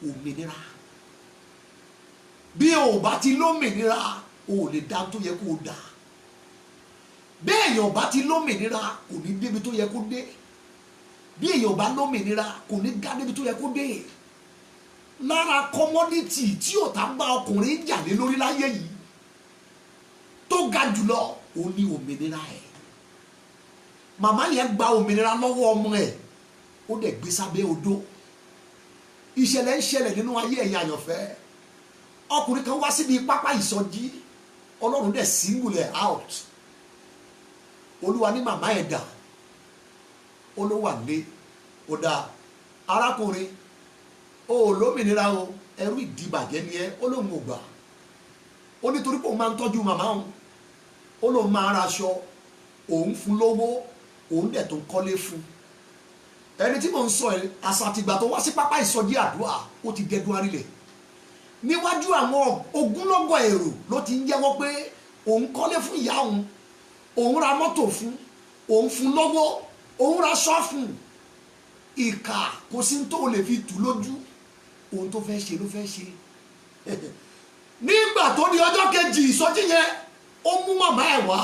òmìnira. Bí o bá ti lómìnira, o ò lè dá tó yẹ kó o dà. Bí èèyàn bá ti lómìnira, kò ní débi tó yẹ kó dé. Bí èèyàn bá lómìnira, kò ní ga débi tó yẹ kó dé. Lára kọ́mọ́dítì tí ọ̀tá bá ọkùnrin jà lé lórí láyé yìí tó ga jùlọ, ó ní òmìnira ẹ̀. Màmá yẹn gba òmìnira lọ́wọ́ ọmọ ẹ̀, ó dẹ̀ gbé sábẹ́ odó. Ìṣẹ̀lẹ̀ ń ṣẹlẹ̀ nínú ayé ẹ̀yin àyànfẹ́. Ọkùnrin kan wá síbi pápá ìsọjí, Ọlọ́run dẹ̀ single ẹ̀ out. Olúwa ní màmá ẹ̀ dà, ó ló wà lé, ó dà arákùnrin, ó lómìnira o, ẹrú ìdìbàjẹ́ ni ẹ́, ó lóun ò gbà. Ó nítorí pé òun máa ń tọ́jú màmá òun, ó lóun máa ń raṣọ, òun fún lówó, òun dẹ̀ tó ń kọ́lé fún. Ẹni tí mò ń sọ ẹ àsàtìgbà tó wá sí pápá ìsọjí àdúrà ó ti dẹdún arílẹ̀. Níwájú àwọn ogúnlọ́gọ̀ èrò ló ti ń jẹ́wọ́ pé òun kọ́lé fún ìyá òun, òun ra mọ́tò fún, òun fún lówó, òun ra aṣọ fún. Ìkà kò sí tó lè fi tù lójú, ohun tó fẹ́ ṣe ló fẹ́ ṣe. Nígbà tó di ọjọ́ kejì ìsọjí yẹn, ó mú màmá ẹ̀ wá.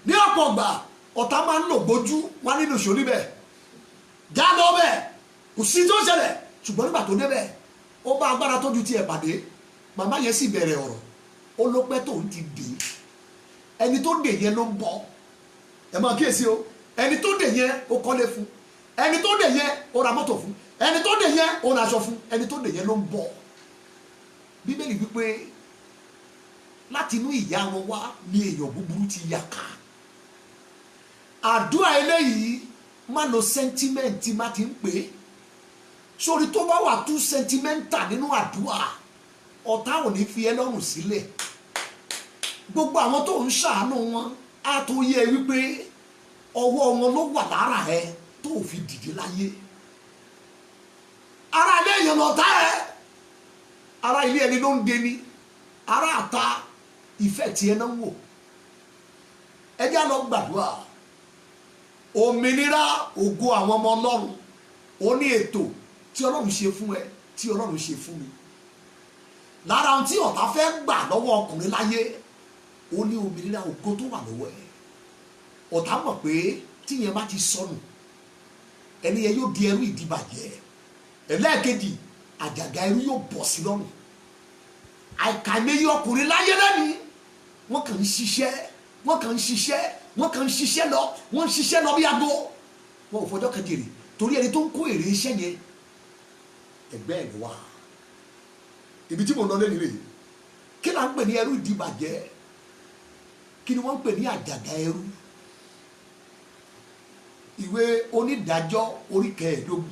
Ní ọ̀pọ̀ ọgbà ọ̀tá máa ń lò gbójú wá nínú ìṣòrí bẹ́ẹ̀, já lọ bẹ́ẹ̀, kò sí tó ṣẹlẹ̀. Ṣùgbọ́n nígbà tó débẹ̀, ó bá agbára tó ju tiẹ̀ pàdé. Màmá yẹn sì bẹ̀rẹ̀ ọ̀rọ̀, ó ló pẹ́ tóun ti dè, ẹni tó dè yẹn ló ń bọ̀. Ẹ máa kíyèsí o, ẹni tó dè yẹn ó kọ́lé fún, ẹni tó dè yẹn ó ra mọ́tò fún, ẹni tó dè yẹn ó ra aṣọ fún, ẹni tó dè yẹn ló ń bọ̀. Bíbélì wípé láti inú ìyá wọn wá ní èèyàn búburú ti yà ká. Àdúrà eléyìí má lo sentiment tí má ti ń pè é. Sórí tó bá wà tún sentimental nínú àdúrà, ọ̀tá ò ní fi ẹ́ lọ́rùn sílẹ̀. Gbogbo àwọn tó ń ṣàánú wọn á tó yẹ wípé ọwọ́ wọn ló wà lára ẹ tó fi dìde láyé. Ara ilé èèyàn lọ̀tá ẹ, ara ilé ẹni ló ń deni, ara àta ìfẹ́ tí ẹ náà ń wò. Ẹ já lọ gbàdúrà. Òmìnira ògo àwọn ọmọ Ọlọ́run, ó ní ètò tí Ọlọ́run ṣe fún ẹ, tí Ọlọ́run ṣe fún mi. Lára ohun tí ọ̀tá fẹ́ gbà lọ́wọ́ ọkùnrin láyé, ó ní òmìnira ògo tó wà lọ́wọ́ ẹ̀. Ọ̀tá mọ̀ pé tíyẹn bá ti sọnù, ẹni yẹn yóò di ẹrú ìdìbàjẹ́. Ẹlẹ́ẹ̀kejì, àjàgà ẹrú yóò bọ̀ sí lọ́rùn. Àìkàìmọye ọkùnrin láyé lẹ́ni, wọ́n kàn ń ṣiṣẹ́, wọ́n kàn ń ṣiṣẹ́, wọ́n kàn ń ṣiṣẹ́ lọ, wọ́n ń ṣiṣẹ́ lọ bí aago. Wọn ò fọjọ́ kan jèrè torí ẹni tó ń kó èrè iṣẹ́ yẹn ẹgbẹ́ ẹ̀ ló wà. Ibi tí mo lọ lẹ́nu rè, kí là ń pè ní ẹrú ìdìbàjẹ́? Kí ni wọ́n ń pè ní àjàgà ẹrú? Ìwé Onídàájọ́ orí 15.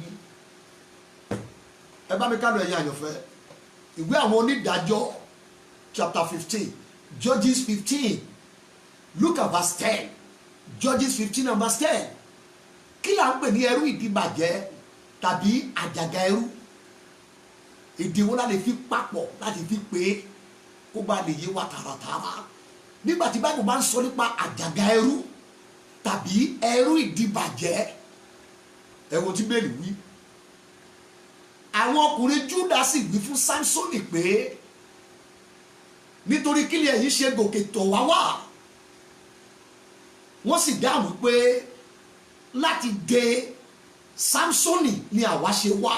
Ẹ bá mi ká lọ ẹ̀yin àyànfẹ́. Ìwé àwọn Onídàájọ́ chapter 15, Judges 15. Look at verse 10. Judges 15 and verse 10. Kí là ń pè ní ẹrú ìdìbàjẹ́ tàbí àjàgà ẹrú? Èdè wo la lè fi papọ̀ láti fi pé kó bá lè yé wa tààràtààrà? Nígbà tí Báíbù bá ń sọ nípa àjàgà ẹrú tàbí ẹrú ìdìbàjẹ́, ẹ wo tí Bíbélì wí. Àwọn ọkùnrin Júdà sì wí fún Sámsónì pé nítorí kí ni ẹ̀yin ṣe gòkè tọ̀ wá wá? Wọ́n sì dáhùn pé láti dè Sámsónì ni àwa ṣe wá.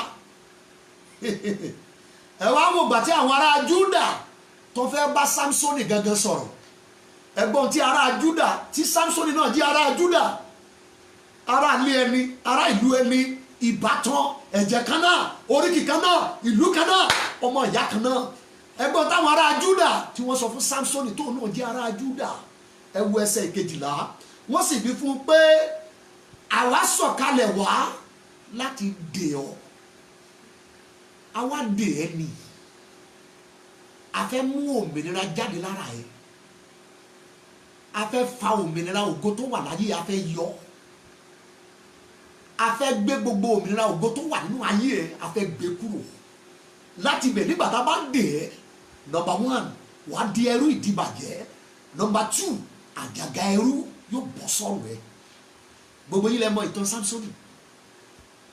Ẹ wá wò gbà tí àwọn ará Júdà tó fẹ́ bá Sámsónì gangan sọ̀rọ̀. Ẹgbọ́n tí ará Júdà, tí Sámsónì náà jẹ́ ará Júdà, ará ilé ẹni, ará ìlú ẹni, ìbátan, ẹ̀jẹ̀ kan náà, oríkì kan náà, ìlú kan náà, ọmọ ìyá kan náà. Ẹgbọ́n táwọn ará Júdà tí wọ́n sọ fún Sámsónì tó náà jẹ́ ará Júdà. Ẹ wo ẹsẹ̀ 12. Wọ́n sì wí fún un pé àwa sọ̀kalẹ̀ wá láti dè ọ́. Àwa dè ẹ́ ni. A fẹ́ mú òmìnira jáde lára ẹ̀. A fẹ́ fa òmìnira ògo tó wà láyé, a fẹ́ yọ. A fẹ́ gbé gbogbo òmìnira ògo tó wà nínú ayé ẹ̀, a fẹ́ gbé kúrò. Láti bẹ̀ nígbà tá a bá dè ẹ́, number 1, wàá di ẹrú ìdìbàjẹ́. Number 2, àjàgà ẹrú yóò bọ́ sọ́rùn ẹ̀. Gbogbo yín lẹ mọ̀ ìtàn Sámsónì.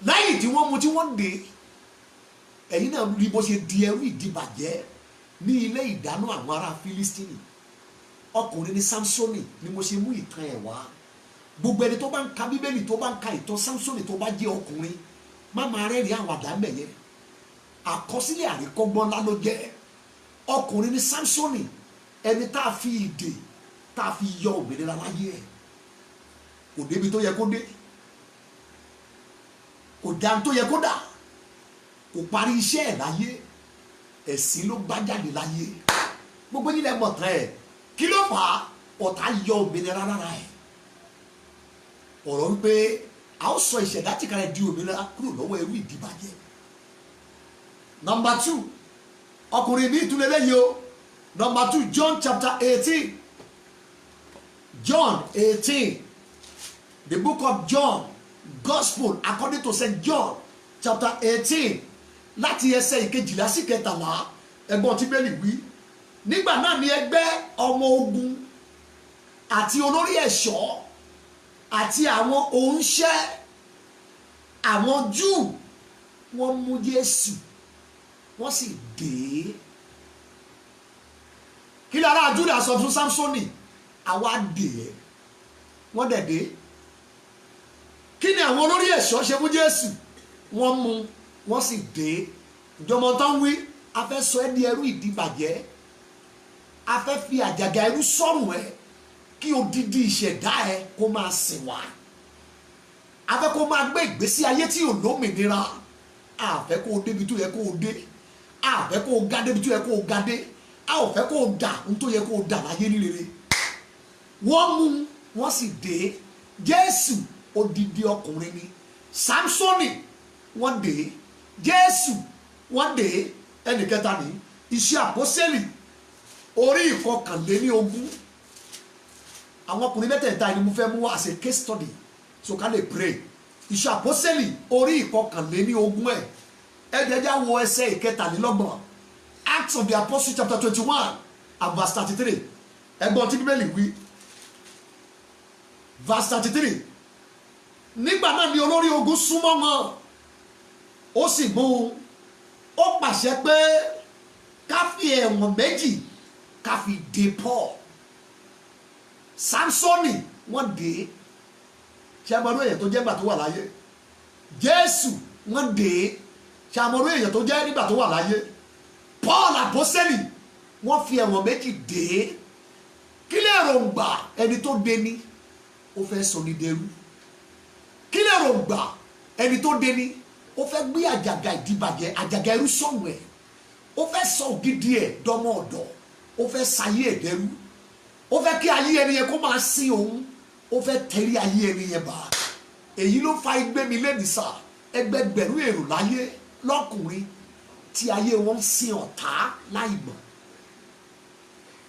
Lẹ́yìn tí wọ́n mú tí wọ́n dè, ẹ̀yin náà rí bó ṣe di ẹrú ìdìbàjẹ́ ní ilé ìdáná àwọn ará Fílístínì. Ọkùnrin ni Sámsónì ni mo ṣe mú ìtàn ẹ̀ wá. Gbogbo ẹni tó bá ń ka Bíbélì, tó bá ń ka ìtàn Sámsónì, tó bá jẹ́ ọkùnrin, má máa rẹ́rìn àwàdà mẹ́yẹ. Àkọsílẹ̀ àríkọ́gbọ́n ńlá ló jẹ́. Ọkùnrin ni Sámsónì, ẹni tá a fi ìdè, tá a fi yọ òmìnira láyé ẹ̀. Kò débi tó yẹ kó dé, kò dáa tó yẹ kó dà, kò parí iṣẹ́ ẹ̀ láyé, ẹ̀sìn ló bá jáde láyé. Gbogbo yín lẹ mọ̀ tán ẹ̀. Kí ló fà á? Ọ̀tá yọ òmìnira lára ẹ̀. Ọ̀rọ̀ wípé a ó sọ ìṣẹ̀dá tìkára di òmìnira kúrò lọ́wọ́ ẹrú ìdìbàjẹ́. Number 2, ọkùnrin mi ìtúlẹ̀ lẹ́yìn o. Number 2, John chapter 18. John 18. The book of John, Gospel according to St. John chapter 18. Láti ẹsẹ̀ ìkejìlá sí kẹtàlá, ẹgbọ́n tí bẹ́ẹ̀lì wí. Nígbà náà ni ẹgbẹ́ ọmọ ogun àti olórí ẹ̀ṣọ́ àti àwọn òǹṣẹ́ àwọn Júù wọ́n mú Jésù wọ́n sì dè é. Kí ni ará Júdà sọ fún Sámsónì? Àwa dè é, wọ́n dẹ̀ dé. Kí ni àwọn olórí ẹ̀ṣọ́ ṣe fún Jésù? Wọ́n mú wọ́n sì dé. Ìjọba tán wí, a fẹ́ sọ ẹ́ di ẹrú ìdíbàjẹ́, a fẹ́ fi àjàgà ẹrú sọ́rùn ẹ kí odidi ìṣẹ̀dá ẹ kó máa sìn wá, a fẹ́ kó máa gbé ìgbésí ayé tí ò lómìnira, a fẹ́ kó o débi tó yẹ kó o dé, a fẹ́ kó o ga débi tó yẹ kó o ga dé, a ò fẹ́ kó o dà ní tó yẹ kó o dà láyé ní rere. Wọ́n mú wọ́n sì dé. Jésù odidi ọkùnrin ni. Sámsónì wọ́n dé. Jésù wọ́n dé. Ẹnì kẹta ní Iṣẹ́ Àpọ́sítélì orí ìkọkànléníogún. Àwọn ọkùnrin mẹ́tẹ̀ẹ̀ta ni mo fẹ́ mú wá as a case study so ká lè pray. Iṣẹ́ Àpọ́sítélì orí ìkọkànléníogún ẹ̀ ẹ̀jẹ̀já wo ẹsẹ̀ ìkẹtàlélọ́gbọ̀n. Acts of the Apostles chapter 21 and verse 33. Ẹgbọ́n tí Bíbélì wí. Verse 33. Nígbà náà ni olórí ogun súnmọ́ wọn, ó sì mú un, ó pàṣẹ pé ká fi ẹ̀wọ̀n méjì ká fi dè Paul. Sámsónì wọ́n dè. Ṣé àmọ́rú èèyàn tó jẹ́ nígbà tó wà láyé? Jésù wọ́n dè. Ṣé àmọ́rú èèyàn tó jẹ́ nígbà tó wà láyé? Paul Àpọ́sítélì wọ́n fi ẹ̀wọ̀n méjì dè. Kí lè rògbà ẹni tó dè ni? Ó fẹ́ sọ ní dẹrú. Kí lè rògbà ẹni tó dè ni? Ó fẹ́ gbé àjàgà ìdíbàjẹ́ àjàgà ẹrú sọ̀rùn ẹ̀. Ó fẹ́ sọ ògidì ẹ̀ dọ́mọ ọ̀dọ̀. Ó fẹ́ sayé ẹ̀ dẹrú. Ó fẹ́ kí ayé ẹni yẹn kó máa sin òun. Ó fẹ́ tẹ̀lé ayé ẹni yẹn bá. Èyí ló fa igbé mi lẹ́nìí sà. Ẹgbẹgbẹ̀rún èrò láyé lọ́kùnrin tí ayé wọn sin ọ̀tá láì mọ̀.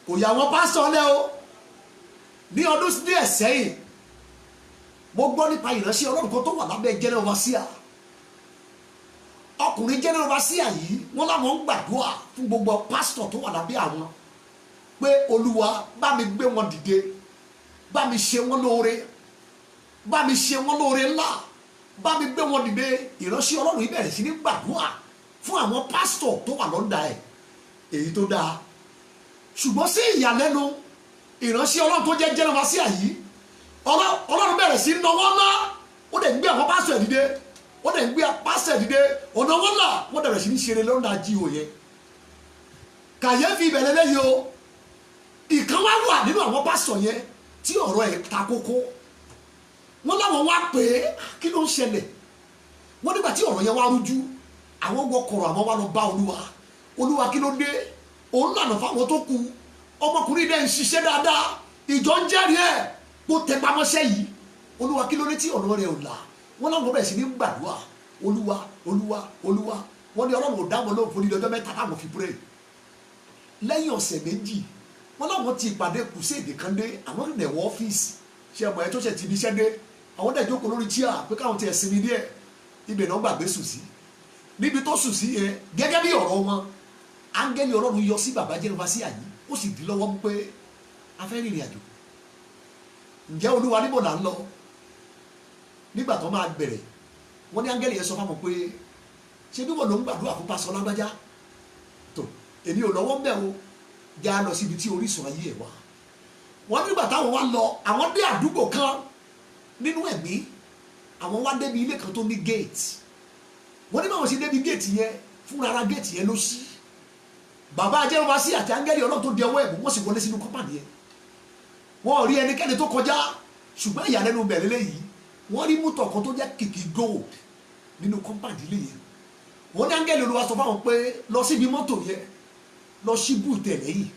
Kò yà wọ́n pásítọ̀ lẹ́ o. Ní ọdún díẹ̀ sẹ́yìn, mo gbọ́ nípa ìránṣẹ́ Ọlọ́run kan tó wà lábẹ́ general overseer. Ọkùnrin general overseer yìí wọ́n láwọn ń gbàdúrà fún gbogbo pásítọ̀ tó wà lábẹ́ àwọn pé Olúwa bá mi gbé wọn dìde, bá mi ṣe wọn lóore, bá mi ṣe wọn lóore ńlá, bá mi gbé wọn dìde. Ìránṣẹ́ Ọlọ́run yìí bẹ̀rẹ̀ sí ní gbàdúrà fún àwọn pásítọ̀ tó wà lọ́ndà ẹ̀, èyí tó dáa. Ṣùgbọ́n sí ìyàlẹ́nu, ìránṣẹ́ Ọlọ́run tó jẹ́ general overseer yìí, Ọlọ́run bẹ̀rẹ̀ sí náwó ńlá, ó dẹ̀ gbé àwọn pásítọ̀ dìde, ó dẹ̀ gbé pásítọ̀ dìde, ọ̀nà wọn ńlá, wọ́n bẹ̀rẹ̀ sí ní ṣeré lọ́ndà jíò yẹn. Kàyéfì ìbẹ̀rẹ̀ lẹ́yìn o. Ìkan wá wà nínú àwọn pásítọ̀ yẹn tí ọ̀rọ̀ ẹ̀ ta kókó. Wọ́n láwọn wá pé kí ló ń ṣẹlẹ̀? Wọ́n nígbà tí ọ̀rọ̀ yẹn wá rújú, àwọn wọkọ̀rọ̀ àwọn wá lọ bá Olúwa. Olúwa kí ló dé? Òun lànà fáwọn tó kù. Ọmọkùnrin dẹ̀ ń ṣiṣẹ́ dáadáa. Ìjọ ń jẹ́rìí ẹ̀ kó tẹ pamọ́ṣẹ́ yìí. Olúwa kí ló dé tí ọ̀nà rẹ̀ ò là? Wọ́n láwọn bẹ̀rẹ̀ sí ní gbàdúrà. Olúwa Olúwa Olúwa. Wọ́n ní Ọlọ́run ò dá wọn lóhùn fún ní ọjọ́ mẹ́ta táwọn fi pray. Lẹ́yìn ọ̀sẹ̀ méjì, wọ́n láwọn ti ìpàdé kùsèdè kan dé, àwọn ìdẹ̀ wọ ọ́fíìsì. Ṣé ọmọ ẹ tó ṣe ti níṣẹ́ dé? Àwọn dẹ̀ jókòó lórí chíà pé káwọn ti ẹ̀sìn mi díẹ̀. Ibẹ̀ náà gbàgbé sùn sí. Níbi tó sùn sí yẹn, gẹ́gẹ́ bí ọ̀rọ̀ wọn, áńgẹ́lì Ọlọ́run yọ sí bàbá general overseer yìí, ó sì dí lọ́wọ́ mú pé a fẹ́ rìnrìn àjò. Ǹjẹ́ Olúwa níbo là ń lọ? Nígbà tó máa bẹ̀rẹ̀, wọ́n ní áńgẹ́lì yẹn sọ fáwọn pé ṣé bí wọ́n ló ń gbàdúrà fún pásọ lágbájá? Tó èmi ò lọ́wọ́ ń bẹ̀ o, já lọ síbi tí orísun ayé ẹ̀ wà. Wọ́n nígbà táwọn wá lọ, àwọn dé àdúgbò kan nínú ẹ̀mí, àwọn wá débi ilé kan tó ní gate. Wọ́n ní báwọn ṣe débi gate yẹn, fúnra ara gate yẹn ló ṣí. Bàbá general overseer àti áńgẹ́lì Ọlọ́run tó di ọwọ́ ẹ̀bùn, wọ́n sì wọlé sínú kọ́mpánì yẹn. Wọ́n rí ẹnikẹ́ni tó kọjá, ṣùgbọ́n ìyàlẹ́nu bẹ̀rẹ̀ lẹ́yìn, wọ́n rí mọ́tò kan tó jẹ́ kìkì gold nínú kọ́mpánì ilé yẹn. Wọ́n ní áńgẹ́lì Olúwa sọ fáwọn pé lọ síbi mọ́tò yẹn, lọ ṣí búùtù ẹ̀ lẹ́yìn.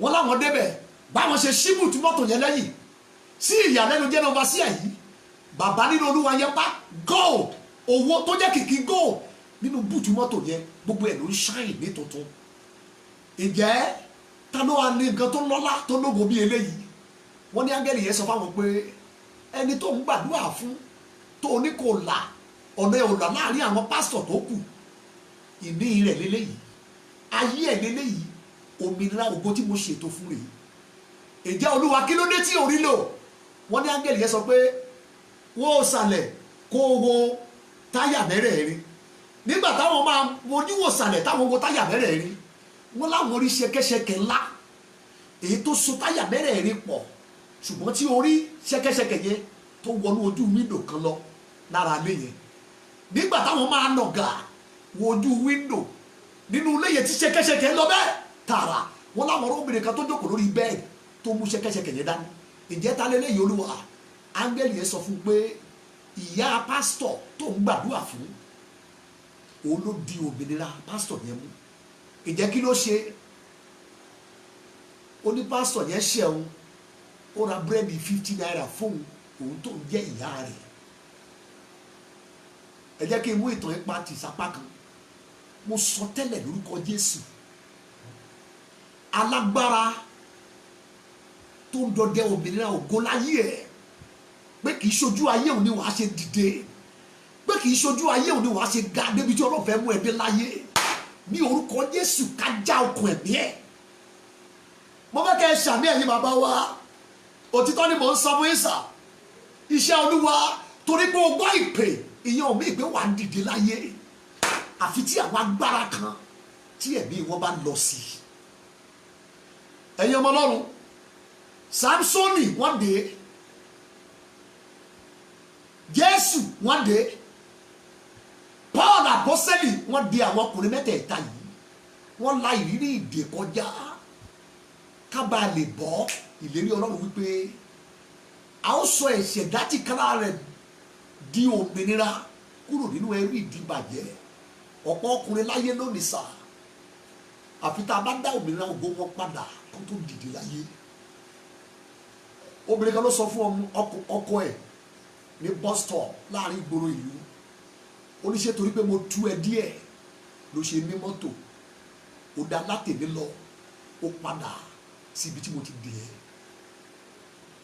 Wọ́n láwọn débẹ̀, báwọn ṣe ṣí búùtù mọ́tò yẹn lẹ́yìn, sí ìyàlẹ́nu general overseer yìí, bàbá nínú Olúwa yẹn bá gold, owó tó jẹ́ kìkì gold nínú búùtù mọ́tò yẹn gbogbo ẹ̀ ló ń ṣáìn ní tuntun. Ǹjẹ́ ta ló wà ní nǹkan tó lọ́lá tó lógo bí eléyìí? Wọ́n ní áńgẹ́lì yẹn sọ fáwọn pé ẹni tó ń gbàdúrà fún tó ní kò là ọ̀nà ẹ̀ ò là láàrin àwọn pásítọ̀ tó kù, ìní rẹ̀ lélẹ́yìí, ayé ẹ̀ lélẹ́yìí, òmìnira ògo tí mo ṣètò fún rèé. Ǹjẹ́ Olúwa kí ló dé tí ò rí lò? Wọ́n ní áńgẹ́lì yẹn sọ pé wó sàlẹ̀ kó wo táyà mẹ́rẹ̀ẹ̀rin. Nígbà táwọn máa mojú wò sàlẹ̀ táwọn wo táyà mẹ́rẹ̀ẹ̀rin, wọ́n láwọn rí ṣẹ̀kẹ̀ṣẹ̀kẹ̀ ńlá èyí tó so táyà mẹ́rẹ̀ẹ̀rin pọ̀, ṣùgbọ́n tí orí ṣẹ̀kẹ̀ṣẹ̀kẹ̀ yẹn tó wọnú ojú wíńdò kan lọ lára ilé yẹn. Nígbà táwọn máa nàgà wo ojú wíńdò nínú ilé yẹn tí ṣẹ̀kẹ̀ṣẹ̀kẹ̀ lọ bẹ́ẹ̀ tààrà, wọ́n láwọn obìnrin kan tó jókòó lórí bẹ́ẹ̀ tó mú ṣẹ̀kẹ̀ṣẹ̀kẹ̀ yẹn dání. Ǹjẹ́ ta lélẹ́yìí Olúwa? Áńgẹ́lì yẹn sọ fún pé ìyá pásítọ̀ tó ń gbàdúrà fún òun ló di òmìnira pásítọ̀ yẹn mú. Ǹjẹ́ kí ló ṣe? Ó ní pásítọ̀ yẹn ṣẹ̀wọ̀n, ó ra búrẹ́dì 50 naira fóun òun tó ń jẹ́ ìyá rẹ̀. Ẹ jẹ́ kí n mú ìtàn ipa tì sápá kan. Mo sọ tẹ́lẹ̀ lórúkọ Jésù, alágbára tó ń dọdẹ òmìnira ògo láyé ẹ̀, pé kì í ṣojú ayé òun ni wàá ṣe dìde, pé kì í ṣojú ayé òun ni wàá ṣe ga débi tí Ọlọ́run fẹ́ mú ẹ dé láyé. Ní orúkọ Jésù ká já okùn ẹ̀mí ẹ̀. Mo fẹ́ kẹ́ ẹ ṣàmì ẹ̀yin bàbá wa, òtítọ́ ni mò ń sọ fún yín sà. Iṣẹ́ Olúwa, torí pé o gbọ́ ìpè, ìyẹn ò mí ìpè wà ń dìde láyé àfi tí àwọn agbára kan tí ẹ̀mí wọn bá lọ sí. Ẹ̀yin ọmọ Ọlọ́run, Sámsónì wọ́n dé, Jésù wọ́n dé, Paul àpọ́sẹ́lì wọ́n dé. Àwọn ọkùnrin mẹ́tẹ̀ẹ̀ta yìí wọ́n la ìrírí ìdè kọjá ká bá lè bọ́ ìlérí Ọlọ́run wípé a ó sọ ẹ̀ṣẹ̀ dátì kára rẹ̀ di òmìnira kúrò nínú ẹrú ìdíbàjẹ́. Ọ̀pọ̀ ọkùnrin láyé lónìí sà, àfi tá a bá dá òmìnira ògo wọn padà kó tó dìde láyé. Obìnrin kan ló sọ fún ọkọ ẹ̀ ní bus stop láàrin ìgboro ìlú, ó ní ṣe torí pé mo tú ẹ díẹ̀ ló ṣe ní mọ́tò, ó dá látẹ̀lé lọ, ó padà sí ibi tí mo ti dè ẹ́.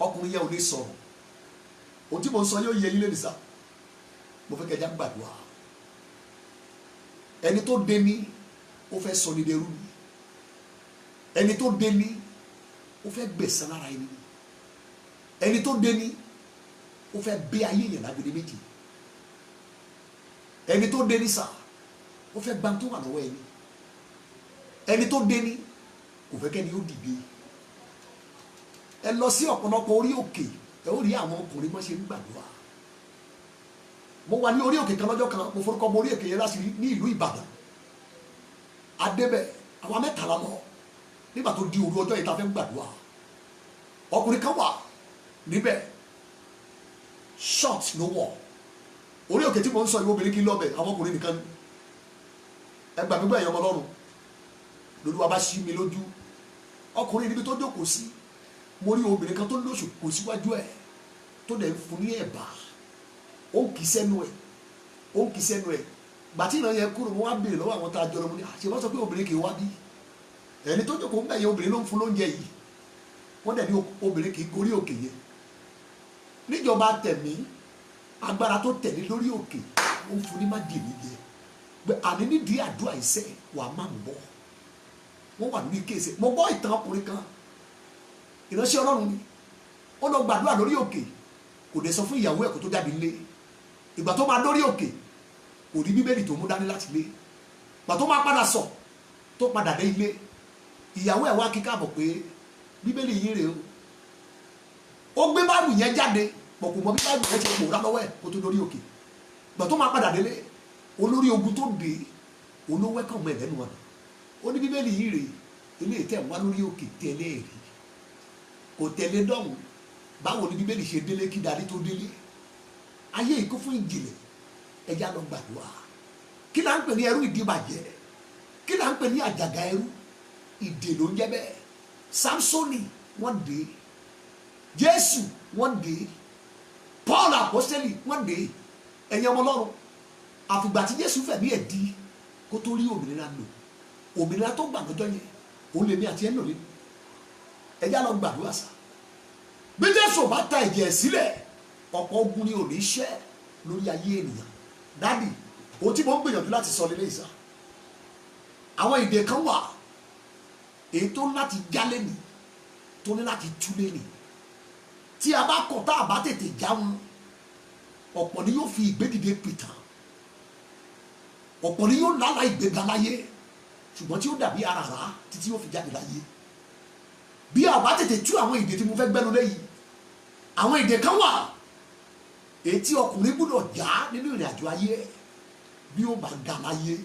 Ọkùnrin yẹn ò lè sọ̀rọ̀. Ohun tí mo ń sọ yóò yẹ yín lẹ́nu sá. Mo fẹ́ kẹjá gbàdúrà. Ẹni tó dé ní ó fẹ́ sọ ní dẹrú ni, ẹni tó dé ní ó fẹ́ gbẹ̀san lára ẹni, ẹni tó dé ní ó fẹ́ bẹ́ ayé yẹn lágbèdè méjì, ẹni tó dé ní sà ó fẹ́ gbà tó wà lọ́wọ́ ẹni, ẹni tó dé ní kò fẹ́ kẹ́ni ó dìde. Ẹ lọ sí ọ̀pọ̀lọpọ̀ orí òkè, ẹ ó rí àwọn ọkùnrin mọ́ ṣe ń gbàdúrà. Mo wà ní orí òkè kan lọ́jọ́ kan, mo forúkọ mo orí òkè yẹn láti ní ìlú Ìbàdàn. Adébẹ̀ àwa mẹ́tàlá lọ nígbà tó di òru ọjọ́ yìí tá a fẹ́ gbàdúrà. Ọkùnrin kan wà níbẹ̀, short ló wọ̀. Orí òkè tí mo ń sọ ìwé obìnrin kí n lọ́bẹ̀, àwọn ọkùnrin nìkan ni. Ẹ gbà gbígbà ẹ̀yàn ọmọ Ọlọ́run, lolúwa bá ṣí mi lójú. Ọkùnrin níbi tó jókòó sí, mo rí obìnrin kan tó lóṣù kò síwájú ẹ̀ tó dẹ̀ ń fún ní ẹ̀bà, ó ń kì í sẹ́nu ẹ̀, ó ń kì í sẹ́nu ẹ̀. Gbàtí ìran yẹn kúrò, mo wá béèrè lọ́wọ́ àwọn tá a jọ lọ, mo ní àṣẹ wọ́n sọ pé obìnrin kì í wá bí. Ẹni tó jókòó ń bẹ̀ yẹn obìnrin ló ń fún lóúnjẹ yìí. Wọ́n dẹ̀ ní obìnrin kì í gorí òkè yẹn. Níjọba tẹ̀mí, agbára tó tẹ̀lé lórí òkè ó ń fún ní májèlé jẹ. Àní nídìí àdúrà ìṣe wà á máa ń bọ̀. Wọ́n wà lórí kéèsì. Mo gbọ́ ìtàn ọkùnrin kan, ìránṣẹ́ Ọlọ́run ni, ó lọ gbàdúrà lórí òkè, kò dé sọ fún ìyàwó ẹ̀ kó tó jáde nílé. Ìgbà tó máa lórí òkè kò rí bíbélì tó mú dání láti ilé. Ìgbà tó máa padà sọ tó padà dé ilé, ìyàwó ẹ̀ wá kí káàbọ̀ pé bíbélì yín rèé o. Ó gbé báàbù yẹn jáde, pọ̀ kò mọ bí báàbù yẹn ṣe pòórá lọ́wọ́ ẹ̀ kó tó lórí òkè. Ìgbà tó máa padà délé, olórí ogun tó dé olówó ẹ̀kọ́ ọmọ ẹ̀ lẹ́nu ọ̀nà, ó ní bíbélì yín rèé, ilé ìtẹ̀ wá lórí òkè tẹ̀lé ẹ̀rí, kò tẹ̀lé dọ́hùn. Báwo ni bíbélì ṣe délé kí darí tó délé? Ayé ìkó fún ìjìnlẹ̀, ẹja lọ gbàdúrà. Kí là ń pè ní ẹrú ìdíbàjẹ́? Kí là ń pè ní àjàgà ẹrú? Ìdè ló ń jẹ́ bẹ́ẹ̀. Sámsónì wọ́n dé, Jésù wọ́n dé, Paul àpọ́sítélì wọ́n dé. Ẹ̀yin ọmọ Ọlọ́run, àfìgbà tí Jésù fẹ̀mí ẹ̀ di kó tó rí òmìnira lò, òmìnira tó gbà lọ́jọ́ yẹn òun lèmi àti ẹ̀ lò nínú. ẹjá lọ gbàdúrà sá. bí Jésù bá ta ẹ̀jẹ̀ sílẹ̀ ọ̀pọ̀ ogun ni ò ní ṣẹ́ lórí ayé ènìyàn. dádì ohun tí mo ń gbìyànjú láti sọ lélẹ́yìí sá, àwọn ìdè kan wà èyí tó ní láti jálé ni, tó ní láti túlé ni. tí a bá kọ̀ tá a bá tètè já wọn, ọ̀pọ̀ ni yóò fi ìgbédìde pìtàn, ọ̀pọ̀ ni yóò lálàá ìgbéga láyé ṣùgbọ́n tí ó dàbí aràrá títí yóò fi jáde láyé. bí a bá tètè tú àwọn ìdè tí mo fẹ́ gbẹ́nu lẹ́yìn, àwọn ìdè kan wà èyí tí ọkùnrin gbọ́dọ̀ já nínú ìrìn àjò ayé bí ó bá ga láyé.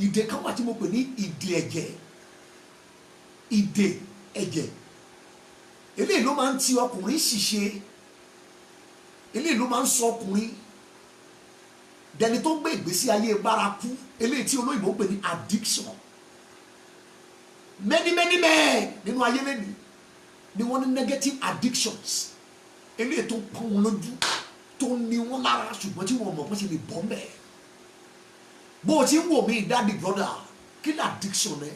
ìdè kan wà tí mo pè ní ìdè ẹ̀jẹ̀. ìdè ẹ̀jẹ̀ eléyìí ló máa ń ti ọkùnrin ṣìṣe, eléyìí ló máa ń sọ ọkùnrin dẹni tó ń gbé ìgbésí ayé bárakú, eléyìí tí olóyìnbó ń pè ní addiction. many nínú ayé lẹ́nu ni wọ́n ní negative addictions, eléyìí tó ń pọ́n wọn lójú, tó ń ní wọn lára ṣùgbọ́n tí wọ́n mọ̀ bó ṣe lè bọ́ mẹ́. bó o ti ń wò mí dáàdi brother, kí ni addiction rẹ?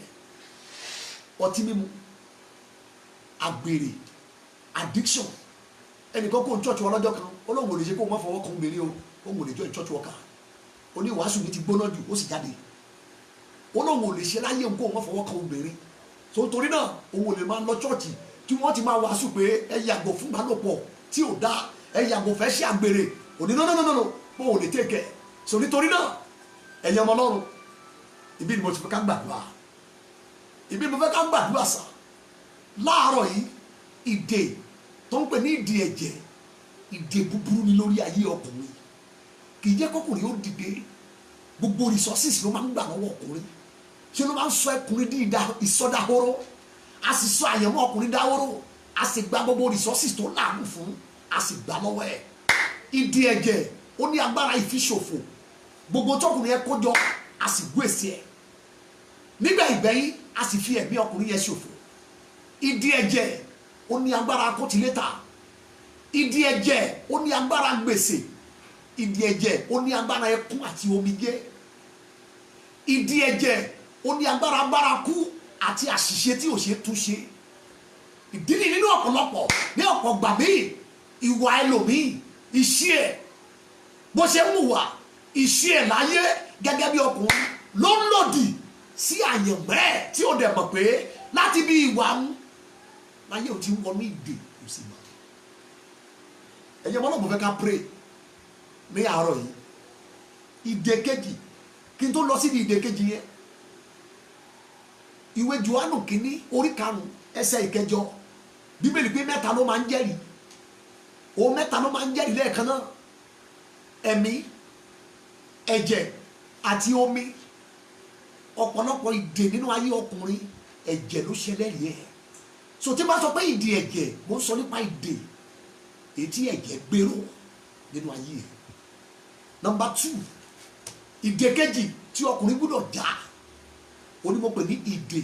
ọtí mímu, àgbèrè, addiction. ẹnìkan kó n church wọn lọ́jọ́ kan olóhùn ò lè ṣe kó o má fọwọ́ kan obìnrin o, òun ò lè join church worker, oníwàásù mi ti gbóná jù ó sì jáde. olóhùn ò lè ṣe láyé òun kó o má fọwọ́ kan obìnrin, so torí náà òun ò lè máa lọ church tí wọ́n ti máa wàásù pé ẹ yàgò fún ìbálòpọ̀ tí ò dáa, ẹ yàgò fẹ́ ṣe àgbèrè, òní no pé òun lè tẹ̀kẹ̀. so nítorí náà ẹ̀yin ọmọ Ọlọ́run, ibi ni mo ti fẹ́ ká gbàdúrà, ibi ni mo fẹ́ ká gbàdúrà sá láàárọ̀ yìí. ìdè tó ń pè ní ìdè ẹ̀jẹ̀, ìdè búburú ni lórí ayé ọkùnrin, kì í jẹ́ kọkùnrin ó dìde. gbogbo resources ló máa ń gbà lọ́wọ́ ọkùnrin, ṣé ló máa ń sọ ọkùnrin di ìsọdahoro, a sì sọ àyẹ̀mọ́ ọkùnrin dáhóró, a sì gba gbogbo resources tó láàmú fún, a sì gbà lọ́wọ́ ẹ̀. ìdè ẹ̀jẹ̀ ó ní agbára ìfiṣòfò, gbogbo tọkùnrin yẹn kójọ a sì gbé èsì ẹ̀, nígbà ìgbẹ̀yìn a sì fi ẹ̀mí ọkùnrin yẹn ṣòfò. ìdè ẹ̀jẹ̀ ó ní agbára kọtìlétà, ìdè ẹ̀jẹ̀ ó ní agbára gbèsè, ìdè ẹ̀jẹ̀ ó ní agbára ẹkún àti omijé, ìdè ẹ̀jẹ̀ ó ní agbára bárakú àti àṣìṣe tí ò ṣe túnṣe. ìdí ni nínú ọ̀pọ̀lọpọ̀ ní ọ̀pọ̀ gbàgbé ìwà ẹlòmíì, iṣẹ́ ẹ̀ bó ṣe ń hùwà, iṣẹ́ ẹ̀ láyé gẹ́gẹ́ bí ọkùnrin ló ń lòdì sí àyànmọ́ ẹ̀ tí ó dẹ̀ mọ̀ pé láti bí ìwà ń láyé ò ti ń wọnú ìdè kò sí mọ́. ẹ̀yin ọmọ náà mo fẹ́ ká pray ní àárọ̀ yìí. ìdè kejì, kí n tó lọ sí ìdè kejì yẹn, ìwé Jòhánù kínní orí 5 ẹsẹ̀ 9, bíbélì pé mẹ́ta ló máa ń jẹ́rìí, òun mẹ́ta ló máa ń jẹ́rìí lẹ́ẹ̀kan náà, ẹ̀mí, ẹ̀jẹ̀ àti omi. ọ̀pọ̀lọpọ̀ ìdè nínú ayé ọkùnrin ẹ̀jẹ̀ ló ṣẹlẹ̀ rí ẹ̀. so tí bá sọ pé ìdè ẹ̀jẹ̀, mo ń sọ nípa ìdè èyí tí ẹ̀jẹ̀ gbèrò nínú ayé ẹ̀. Number 2, ìdè kejì tí ọkùnrin gbọ́dọ̀ já, onímọ̀ pè ní ìdè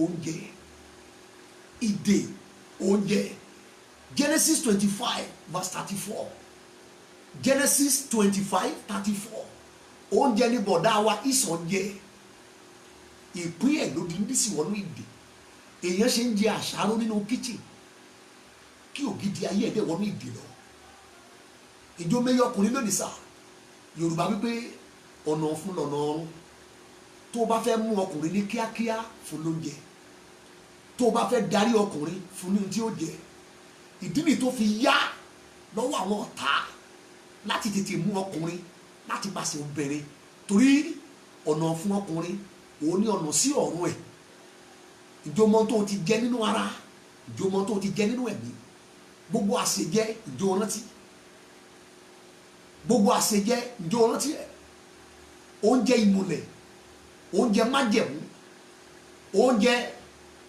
oúnjẹ. ìdè oúnjẹ. Genesis 25:34. Genesis 25:34. oúnjẹ ní bọ̀dá wa Ísọ̀ jẹ, ìpín ẹ̀ ló di ní sí wọnú ìdè. èèyàn ṣe ń jẹ àṣàrò nínú kitchen kí ògidì ayé ẹ̀dẹ̀ wọnú ìdè lọ. ìjọ mẹ́yọ ọkùnrin lónìí sá, Yorùbá wípé ọ̀nà ọ̀fun lọ̀nà ọ̀run. tó o bá fẹ́ mú ọkùnrin ní kíákíá fún lóúnjẹ, tó o bá fẹ́ darí ọkùnrin fún ní tí ó jẹ. ìdí nìyí tó fi yá lọ́wọ́ àwọn ọ̀tá láti tètè mú ọkùnrin láti pàṣẹ obìnrin, torí ọ̀nà fún ọkùnrin òun ní ọ̀nà sí ọ̀run ẹ̀. ìjọmọ tó ti jẹ nínú ara, ìjọmọ tó ti jẹ nínú ẹ̀mí, gbogbo àṣejẹ ìjọ rántí, gbogbo àṣejẹ ìjọ rántí ẹ̀. oúnjẹ ìmùlẹ̀, oúnjẹ májẹ̀mú, oúnjẹ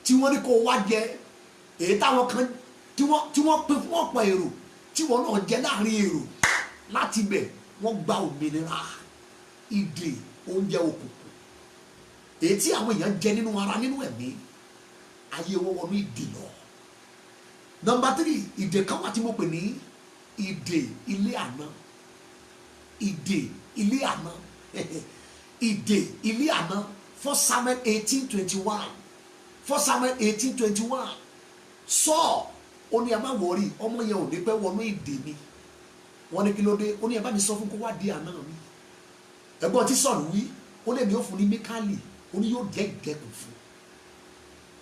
tí wọ́n ní kó wá jẹ, èyí táwọn kan tí wọ́n pín fún ọ̀pọ̀ èrò tí wọ́n náà jẹ láàrin èrò, láti bẹ̀ wọ́n gba òmìnira. ìdè oúnjẹ òkùnkùn èyí tí àwọn èèyàn jẹ nínú ara nínú ẹ̀mí, ayé wọn wọnú ìdè lọ. Number 3, ìdè kan wà tí mo pè ní ìdè ilé àná. ìdè ilé àná ìdè ilé àná 1 Samuel 18:21 1 Samuel 18:21 Sọ́ọ̀ ó ní ẹ má wọrí ọmọ yẹn ò ní pẹ́ wọnú ìdè mi wọ́n ní kí ló dé ó ní ẹ bá mi sọ fún kó wá di àná mi ẹ̀gbọ́n tí Sọ́ọ̀lù wí ó lè mi ó fún ní Míkálì ó ní yóò jẹ́ ìdẹ́kùn fún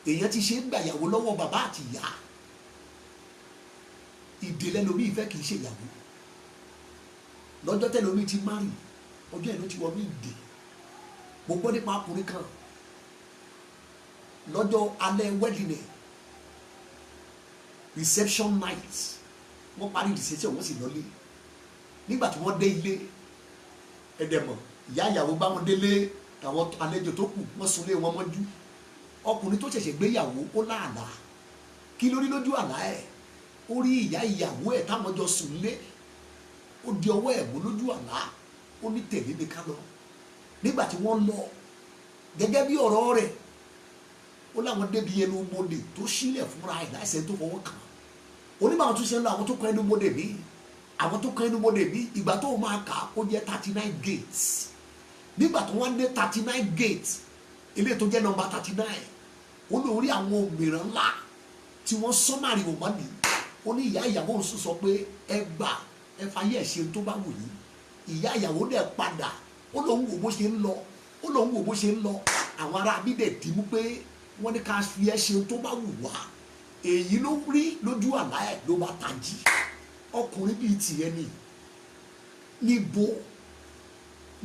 èèyàn ti ṣe ń gbàyàwó lọ́wọ́ bàbá àti ìyá ìdè lẹ́lòmí ìfẹ́ kì í ṣe ìyàwó lọ́jọ́ tẹ́lòmí ti márì ọjọ́ ẹ̀ ló ti wọnú ìdè mo gbọ́ nípa ọkùnrin kan lọ́jọ́ alẹ́ wedding reception night wọ́n parí reception wọ́n sì lọlé nígbà tí wọ́n dé ilé ẹ̀dẹ̀mọ̀ ìyá ìyàwó bá wọn délé àwọn àlejò tó kù wọ́n sunlé wọn mọ́jú ọkùnrin tó ṣẹ̀ṣẹ̀ gbéyàwó ó láàlá kí lórí lójú àlá ẹ̀ ó rí ìyá ìyàwó ẹ̀ táwọn jọ sùn lé ó di ọwọ́ ẹ̀ mú lójú àlá ó ní tẹ̀lé mi ká lọ nígbà tí wọ́n lọ gẹ́gẹ́ bí ọ̀rọ̀ rẹ̀ ó láwọn débi ẹnu bodè tó sílẹ̀ fúnra ẹ̀ láìsẹ̀ tó fọwọ́ kàn onímọ̀ tún ṣe ń lọ àwọn tó kọ́ ẹnu bodè mí àwọn tó kọ́ ẹnu bodè mí ìgbà tó máa kà ó jẹ́ 39 gates nígbà tó wọ́n dé 39 gates ilé tó jẹ́ nọ́mbà 39 ó ní orí àwọn òmìnira ńlá tí wọ́n sọ́màrì òmọ́ni ó ní ìyá ìyàwó ń sọ pé ẹ gbà ẹ fàyè ẹ̀ ṣe tó bá wù yín ìyá ìyàwó dẹ̀ padà ó lóun wò bó ṣe ń lọ ó lóun wò bó ṣe ń lọ àwọn ará bíbẹ̀ dìímú pé wọ́n ní ká fi ẹ́ ṣe tó bá wù wá èyí ló rí lójú àlá ẹ̀ ló bá tají ọkùnrin bíi tìyẹn ni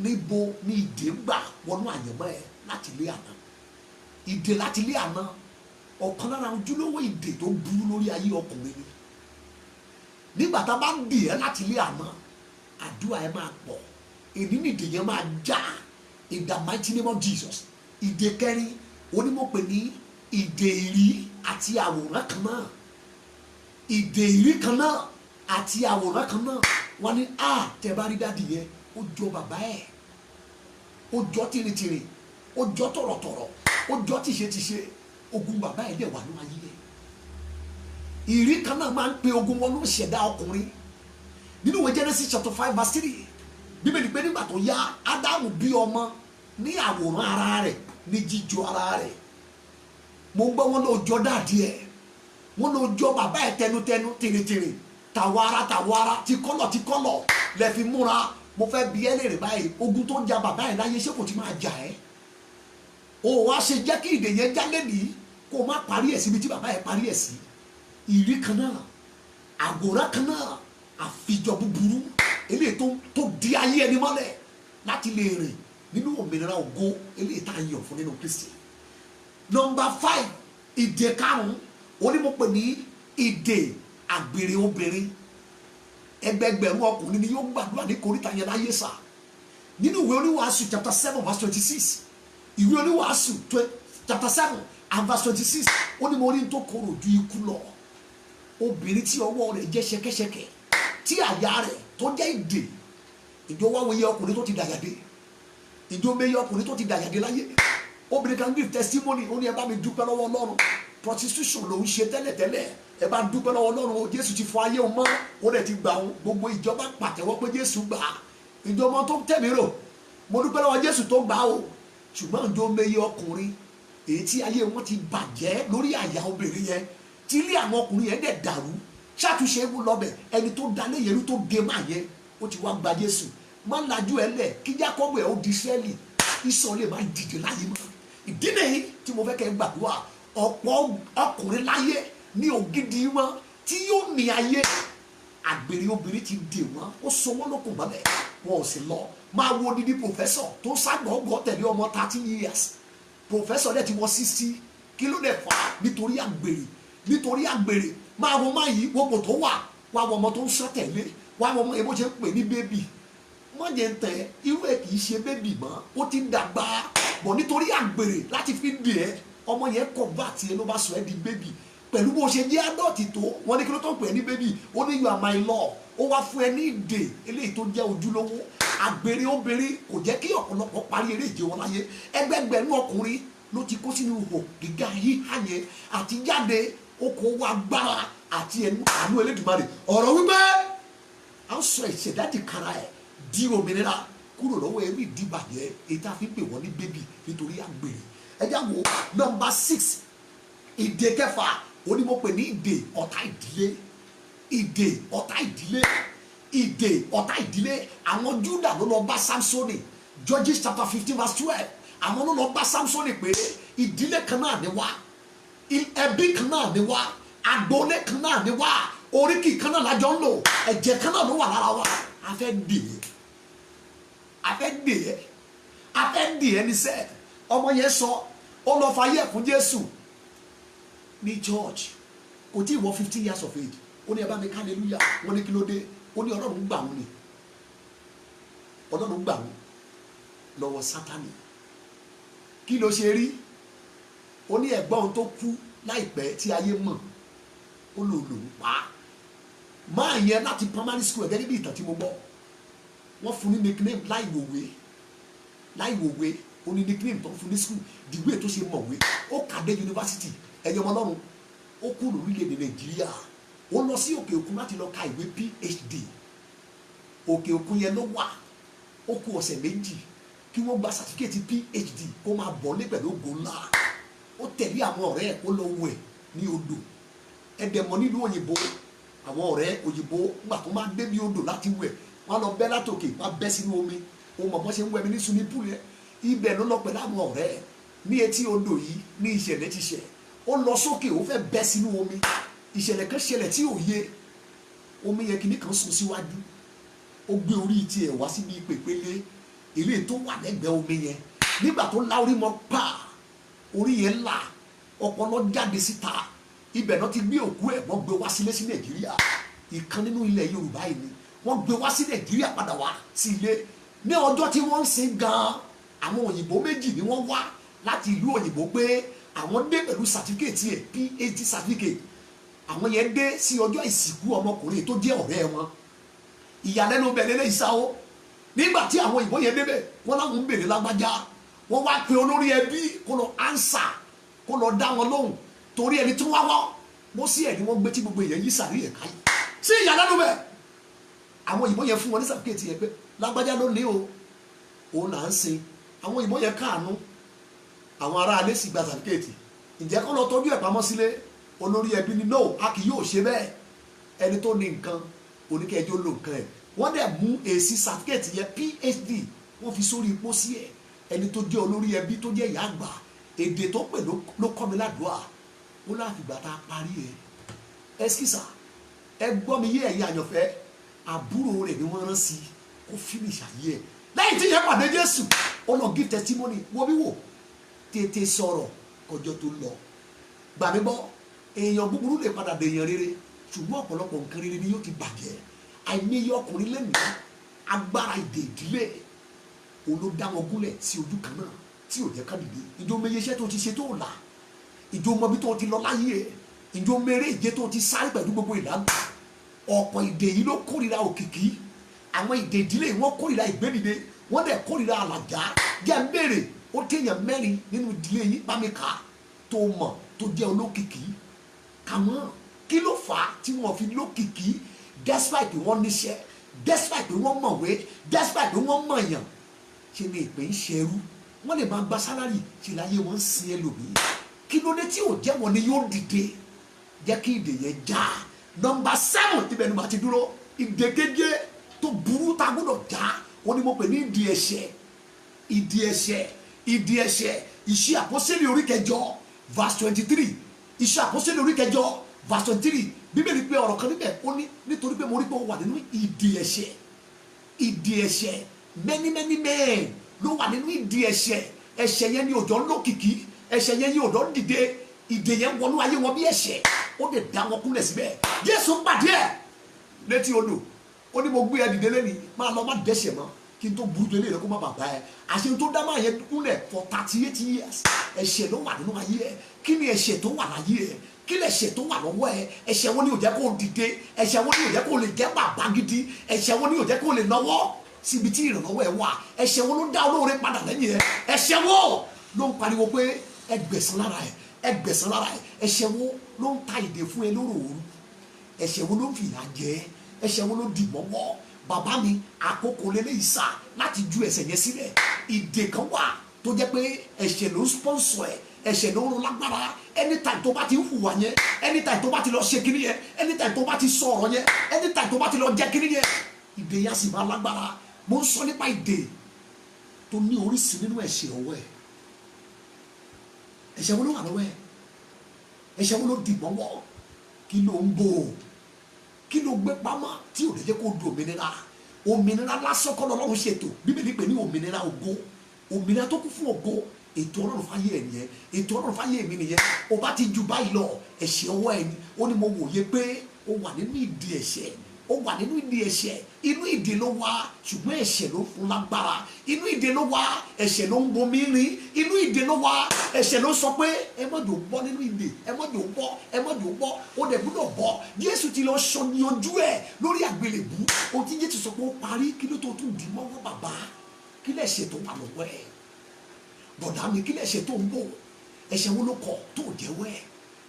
níbo ní ìdè gbà wọnú àyẹ̀mọ́ ẹ̀ láti lé àná ìdè láti lé àná ọ̀kan lára ojúlówó ìdè tó burú lórí ayé ọkùnrin ni nígbà tá a bá ń dè ẹ́ láti lé àná àdúrà ẹ̀ máa pọ̀ èdè nìdè yẹn máa já in the mighty name of Jesus ìdè kẹrin onímọ̀pẹ̀ ní ìdè ìrí àti àwòrán kan náà ìdè ìrí kan náà àti àwòrán kan náà wọ́n ní tẹ́ bá rí dáàdì yẹn ó jọ bàbá ẹ̀ ó jọ tìrìtìrì ó jọ tọ̀rọ̀tọ̀rọ̀ ó jọ tìṣe ogun bàbá ẹ̀ dẹ̀ wà ní ayé ẹ̀ ìrí kan náà máa ń pe ogun wọn ló ṣẹ̀dá ọkùnrin nínú ìwé Genesis chapter 5 verse 3 bíbélì pé nígbà tó yá Ádámù bí ọmọ ní àwòrán ara rẹ̀ ní jíjọ ara rẹ̀ mo gbọ́ wọn ló jọ dáàdì ẹ̀ wọn ló jọ bàbá ẹ̀ tẹnutẹnu tìrìtìrì tàwara tikọ́lọ̀ lẹ fi múra mo fẹ́ bi ẹ́ léèrè báyìí ogun tó ń ja bàbá ẹ̀ láyé ṣé kò ti máa jà ẹ́ o wá ṣe jẹ́ kí ìdè yẹn jálẹ̀ ní kó o má parí ẹ̀ síbi tí bàbá ẹ̀ parí ẹ̀ sí ìrí kan náà àwòrán kan náà àfijọ búburú eléyìí tó di ayé ẹni mọ́lẹ̀ láti lè rìn nínú òmìnira ògo eléyìí tá a yàn fún nínú Kristi. Nọ́mbà 5 ìdè karùn-ún onímọ̀pẹ̀ ní ìdè àgbèrè obìnrin ẹgbẹgbẹ̀rún ọkùnrin ni yóò gbàdúrà ní koríta yẹn láyé sá nínú ìwé oníwàásù chapter 7 verse 26 ìwé oníwàásù chapter 7 and verse 26 ó ní mo rí tó korò ju ikú lọ obìnrin tí ọwọ́ rẹ̀ jẹ́ ṣẹ̀kẹ̀ṣẹ̀kẹ̀ tí àyà rẹ̀ tó jẹ́ ìdè ìjọ wá wòye ọkùnrin tó ti dàyàdé ìjọ mẹ́yẹ ọkùnrin tó ti dàyàdé láyé obìnrin kan give testimony ó ní ẹ bá mi dúpẹ́ lọ́wọ́ Ọlọ́run prostitution ló ń ṣe tẹ́lẹ̀tẹ́lẹ̀ ẹ bá dúpẹ́ lọ́wọ́ Ọlọ́run o Jésù ti fọ ayé òun mọ́ ó dẹ̀ ti gbà òun gbogbo ìjọba pàtẹ́wọ́ pé Jésù gbà á ìjọba tó tẹ̀mí rò mo dúpẹ́ lọ́wọ́ Jésù tó gbà ó ṣùgbọ́n ìjọ mẹ́yẹ ọkùnrin èyí tí ayé wọn ti bàjẹ́ lórí àyà obìnrin yẹn tí ilé àwọn ọkùnrin yẹn dẹ̀ dàrú ṣàtúnṣe ewu lọ́bẹ̀ ẹni tó dalé yẹn tó gé máa yẹn ó ti wá gba Jésù má lajú ẹ lẹ̀ kí Jákọ́bù ẹ̀ ó di Ísírẹ́lì Ísọ̀ lè má dìde láyé mọ́ ìdí nìyí tí mo fẹ́ kẹ́ gbàdúrà ọ̀pọ̀ ọkùnrin láyé ní ògidì wọn tí yóò ní ayé àgbèrè obìnrin ti dè wọn ó so wọn lókun mọ́lẹ̀ wọn ò sì lọ máa wo odidi pòfẹ́sọ̀ tó ságbọ̀ọ́gbọ̀ tẹ̀lé ọmọ 30 years pòfẹ́sọ̀ dẹ̀ ti wọ 60 kí ló dẹ̀ fà á nítorí àgbèrè máa wọ máa yí wọ́pọ̀ tó wà wá wọ ọmọ tó ń sọ́tẹ̀lé wá wọ ọmọ ebó ṣe ń pè ní bébì wọ́n jẹ́ ń tẹ̀ irú ẹ̀ kì í ṣe bébì mọ́ ó ti ń dàgbà bọ̀ nítorí àgbèrè láti fi dè ẹ́ ọmọ yẹn kọ̀ bá tiẹ̀ ló bá sọ ẹ́ di bébì pẹ̀lú bó ṣe jẹ́ adọ́ọ̀tì tó wọ́n ní kí ló tó ń pè é ní bébì ó ní you are my love ó wá fún ẹ ní ìdè eléyìí tó jẹ́ ojúlówó àgbèrè obìnrin kò jẹ́ kí ọ̀pọ̀lọpọ̀ parí eré ìje wọn láyé ẹgbẹgbẹ̀rún ọkùnrin ló ti kó sínú ihò gíga yíhá yẹn àti jáde okòwò agbára àti ẹnu àánú Elédùmarè ọ̀rọ̀ wípé à ń sọ ìṣẹ̀dájì kara ẹ̀ di òmìnira kúrò lọ́wọ́ ẹrú ìdíbàjẹ́ èyí tá a fi ń pè wọ́n ní bébì nítorí àgbèrè. ẹ já wo nọ́mbà 6 ìdè kẹfà ó ní mo pè ní ìdè ọ̀tá ìdílé. ìdè ọ̀tá ìdílé, ìdè ọ̀tá ìdílé. Àwọn Júdà ló lọ bá Sámsónì, Judges chapter 15 verse 12. Àwọn ló lọ bá Sámsónì pé ìdílé kan náà ni wá, ẹbí kan náà ni wá, agboolé kan náà ni wá, oríkì kan náà lájọ ń lò, ẹ̀jẹ̀ kan náà ló wà lára wa. A fẹ́ dè é, a fẹ́ dè é, a fẹ́ dè é ní sẹ́ẹ̀. Ọmọ yẹn sọ ó lọ fàyè fún Jésù ní church, kò tí ì wọ 15 years of age. Ó ní ẹ bá mi hallelujah. Wọ́n ní kí ló dé? Ó ní Ọlọ́run gbà wọ́n ni, Ọlọ́run gbà wọ́n lọ́wọ́ Sátánì. Kí ló ṣe rí? Ó ní ẹ̀gbọ́n tó kú láìpẹ́ tí ayé mọ̀, ó lò lò ń pa. Máa yẹn láti primary school ẹ̀ gẹ́gẹ́ bí ìtàn tí mo gbọ́, wọ́n fún ní nickname láìwòwe. Ó ní nickname tó fún ní school dìgbò tó ṣe mọ̀wé. Ó kàdé yunifásitì, ẹ̀yọ́ ọmọ Ọlọ́run. Ó kú lórílẹ̀-èdè Nàìjíríà, ó lọ sí òkè òkun láti lọ ka ìwé PhD. Òkè òkun yẹn ló wà. Ó kù ọ̀sẹ̀ méjì kí wọ́n gba certificate PhD kó máa bọ̀ lé pẹ̀lú ògo ńlá. Ó tẹ̀lé àwọn ọ̀rẹ́ ẹ̀ kó lọ wẹ̀ ní odò. Ẹ̀dẹ̀mọ̀ nílùú òyìnbó, àwọn ọ̀rẹ́ òyìnbó nígbà tó máa dé bí odò láti wẹ̀, wọ́n lọ bẹ́ látòkè, wọ́n bẹ́ sínú omi. Ó mọ̀ bọ́ ṣe ń wẹ̀ mí ní swimming pool yẹn. Ibẹ̀ ló lọ pẹ̀lú àwọn ọ̀rẹ́ ẹ̀ ní etí odò yìí ní ìṣẹ̀lẹ̀ ti ṣẹ̀. Ó lọ sókè, ó fẹ́ bẹ́ sínú omi. Ìṣẹ̀lẹ̀ kan ṣẹlẹ̀ tí ò yé. Omi yẹn kìíní kan sùn síwájú. Ó gbé orí tiẹ̀ wá síbi pèpéle ilé tó wà lẹ́gbẹ̀ẹ́ omi yẹn. Nígbà tó lá orí mọ́ pa, orí yẹn là, ọpọlọ jáde síta. Ibẹ̀ náà ti gbé òkú ẹ̀, wọ́n gbé wá sílé sí Nàìjíríà. Ìkan nínú ilẹ̀ Yorùbá yìí ni wọ́n gbé wá sí Nàìjíríà padà wá sí ilé. Ní ọjọ́ tí wọ́n ń sin gan-an, àwọn òyìnbó méjì ni wọ́n wá láti ìlú òyìnbó pé àwọn dé pẹ̀lú certificate ẹ̀, PhD certificate. Àwọn yẹn dé sí ọjọ́ ìsìnkú ọmọkùnrin tó jẹ́ ọ̀rẹ́ wọn. Ìyàlẹ́nu bẹ̀rẹ̀ lẹ́yìn sáwó. Nígbà tí àwọn òyìnbó yẹn débẹ̀, wọ́n láwọn ń bèrè lágbájá. Wọ́n wá pe olórí ẹbí kó lọ ánsà, kó lọ dá wọn lóhùn. Torí ẹni tó wá wọ́, bó sí ẹ̀ ni wọ́n gbé tí gbogbo èèyàn yí sàrí ẹ̀ káyì. Sí ìyàlẹ́nu bẹ̀. Àwọn òyìnbó yẹn fún wọn ní certificate yẹn pé lágbájá ló ní o, òun là ń sin. Àwọn òyìnbó yẹn káànú. Àwọn ará alẹ́ sì gba certificate. Ǹjẹ́ kó lọ tọ́jú ẹ̀ pamọ́ sílé? Olórí ẹbí ni no, a kì yóò ṣe bẹ́ẹ̀. Ẹni tó ní nǹkan oníkẹ́jọ́ ló nǹkan ẹ̀. Wọ́n dẹ̀ mú èsì certificate yẹn PhD, wọ́n fi sórí ipò sí ẹ̀. Ẹni tó jẹ́ olórí ẹbí tó jẹ́ ìyá àgbà, èdè tó pè ló kọ́ mi ládùúà. Ó láti gbà tá a parí ẹ̀. Ẹ́skísà, ẹ gbọ́ mi yé ẹ̀yin àyànfẹ́, àbúrò rẹ̀ ni wọ́n rán sí kó finish ayé ẹ̀. Lẹ́yìn tí yẹn pàdé Jésù, ó lọ give testimony, wo bí wò, tètè sọ̀rọ̀ kọjọ́ tó lọ. Gbà mí gbọ́, èèyàn búburú lè padà dèèyàn rere, ṣùgbọ́n ọ̀pọ̀lọpọ̀ nǹkan rere ni yóò ti bàjẹ́. Àìníye ọkùnrin lẹ́nu agbára ìdè ìdílé olódà wọn gúnlẹ̀ sí ojú kan náà tí ò jẹ́ ká dìde. Ìjọ meye iṣẹ́ tó ti ṣe tó là, ìjọ mọbi tó ti lọ láyé ẹ̀, ìjọ mèrè ìje tó ti sáré pẹ̀lú gbogbo ìlànà. Ọ̀pọ̀ ìdè yìí ló kórìíra òkìkí. Àwọn ìdè ìdílé wọn kórìíra ìgbédìde, wọ́n dẹ̀ kórìíra àlàjá. Jẹ́ ń béèrè, ó téèyàn mẹ́rin nínú ìdílé yìí pàmìkà tó mọ̀ tó jẹ́ olókìkí. Kàmọ́ kí ló fà á tí wọ́n fi lókìkí despite pé wọ́n níṣẹ́, despite pé wọ́n mọ̀wé, despite pé wọ́n mọ̀yàn? Ṣé ni ìpè ń ṣerú? Wọ́n lè máa gba sálárì tí láyé wọn ń sin ẹlòmíì. Kí ló dé tí ò jẹ́ wọn ni yóò dìde? Jẹ́ kí ìdè yẹn já. Nọ́mbà 7 ibẹ̀ ni màá ti dúró. Ìdè kéje tó burú tá a gbọ́dọ̀ já. Ó ní mo pè ní ìdè ẹ̀ṣẹ̀. Ìdè ẹ̀ṣẹ̀, ìdè ẹ̀ṣẹ̀. Iṣẹ́ Àpọ́sítélì orí kẹjọ verse 23. Iṣẹ́ Àpọ́sítélì orí kẹjọ verse 23. Bíbélì pé ọ̀rọ̀ kan níbẹ̀, ó ní nítorí pé mo rí pé ó wà nínú ìdè ẹ̀ṣẹ̀. Ìdè ẹ̀ṣẹ̀, many men ló wà nínú ìdè ẹ̀ṣẹ̀. Ẹ̀ṣẹ̀ yẹn ni òjò lókìkí, ẹ̀ṣẹ̀ yẹn ni òjò dìde. Ìdè yẹn wọnú ayé wọn bí ẹ̀ṣẹ̀, ó lè dá wọn kúnlẹ̀ síbẹ̀. Jésù pàdé ẹ̀ létí odò, ó ní mo gbé ẹ dìde lẹ́ni, máa lọ má dẹ́ṣẹ̀ mọ́ kí n tó burú tó lé rẹ kó má bàbá ẹ. Àṣẹ tó dá máa yẹn kúnlẹ̀ for 38 years. Ẹ̀ṣẹ̀ ló wà nínú ayé ẹ. Kí ni ẹ̀ṣẹ̀ tó wà láyé ẹ? Kí lè ṣe tó wà lọ́wọ́ ẹ? Ẹ̀ṣẹ̀ wo ni ò jẹ́ kó dìde? ẹ̀ṣẹ̀ wo ni ò jẹ́ kó lè jẹ́ bàbá gidi? ẹ̀ṣẹ̀ wo ni ò jẹ́ kó lè náwó síbi tí ìrànlọ́wọ́ ẹ wà? ẹ̀ṣẹ̀ wo ló dá olóore padà lẹ́yìn ẹ? ẹ̀ṣẹ̀ wo ló ń pariwo pé ẹgbẹ̀sán lára ẹ, ẹgbẹ̀sán lára ẹ? ẹ̀ṣẹ̀ wo ló ń ta ìdè fún ẹ lóru òru? ẹ̀ṣẹ̀ wo ló ń fìyà jẹ ẹ? ẹ̀ṣẹ̀ wo ló dì mọ́wọ́? bàbá mi àkókò lélẹ́yìí sá láti ju ẹ̀ṣẹ̀ yẹn sílẹ̀. Ìdè kan wà tó jẹ́ pé ẹ̀ṣẹ̀ ló ń sponsor ẹ̀, ẹ̀ṣẹ̀ ló ń ro lágbára. Anytime tó bá ti ń hùwà yẹn, anytime tó bá ti lọ ṣe kiri yẹn, anytime tó bá ti sọ ọ̀rọ̀ yẹn, anytime tó bá ti lọ jẹ́ kiri yẹn, ìdè yẹn sì máa lágbára. Mo ń sọ nípa ìdè tó ní oríṣi nínú ẹ̀ṣẹ̀ ọwọ́ ẹ̀. Ẹ̀ṣẹ̀ wo ló wà lọ́wọ́ ẹ̀? Ẹ̀ṣẹ̀ wo ló dì mọ́wọ́? Kí ló ń bò? Kí ló gbé pamọ́ tí ò lè jẹ́ kó du òmìnira? Òmìnira lásán kọ́ lọ́run ṣètò. Bíbélì pè ní òmìnira ògo. Òmìnira tó kún fún ògo. Ètò Ọlọ́run fáyé ẹ̀ nìyẹn. Ètò Ọlọ́run fáyé mi nìyẹn. O bá ti ju báyìí lọ, ẹ̀ṣẹ̀ ọwọ́ ẹ̀ ni. Ó ní mo wòye pé ó wà nínú ìdè ẹ̀ṣẹ̀. Ó wà nínú ìdè ẹ̀ṣẹ̀. Inú ìdè ló wà, ṣùgbọ́n ẹ̀ṣẹ̀ ló fún lágbára. Inú ìdè ló wà, ẹ̀ṣẹ̀ ló ń bomi rin. Inú ìdè ló wà, ẹ̀ṣẹ̀ ló sọ pé ẹ má dò bọ́ nínú ìdè, ẹ má dò bọ́, ẹ má dò bọ́. Ó dẹ̀ gbọ́dọ̀ bọ́. Jésù ti lọ ṣọyanjú ẹ̀ lórí àgbélébú. Ó ti Jésù sọ pé ó parí. Kí ló tó tún dì mọ́wọ́ bàbá? Kí lẹ̀ṣẹ̀ tó wà lọ́wọ́ ẹ̀? Bọ̀dá mi, kí lẹ̀ṣẹ̀ tó ń bò? Ẹ̀ṣẹ̀ wo ló kọ̀ tó jẹ́wọ́ ẹ̀?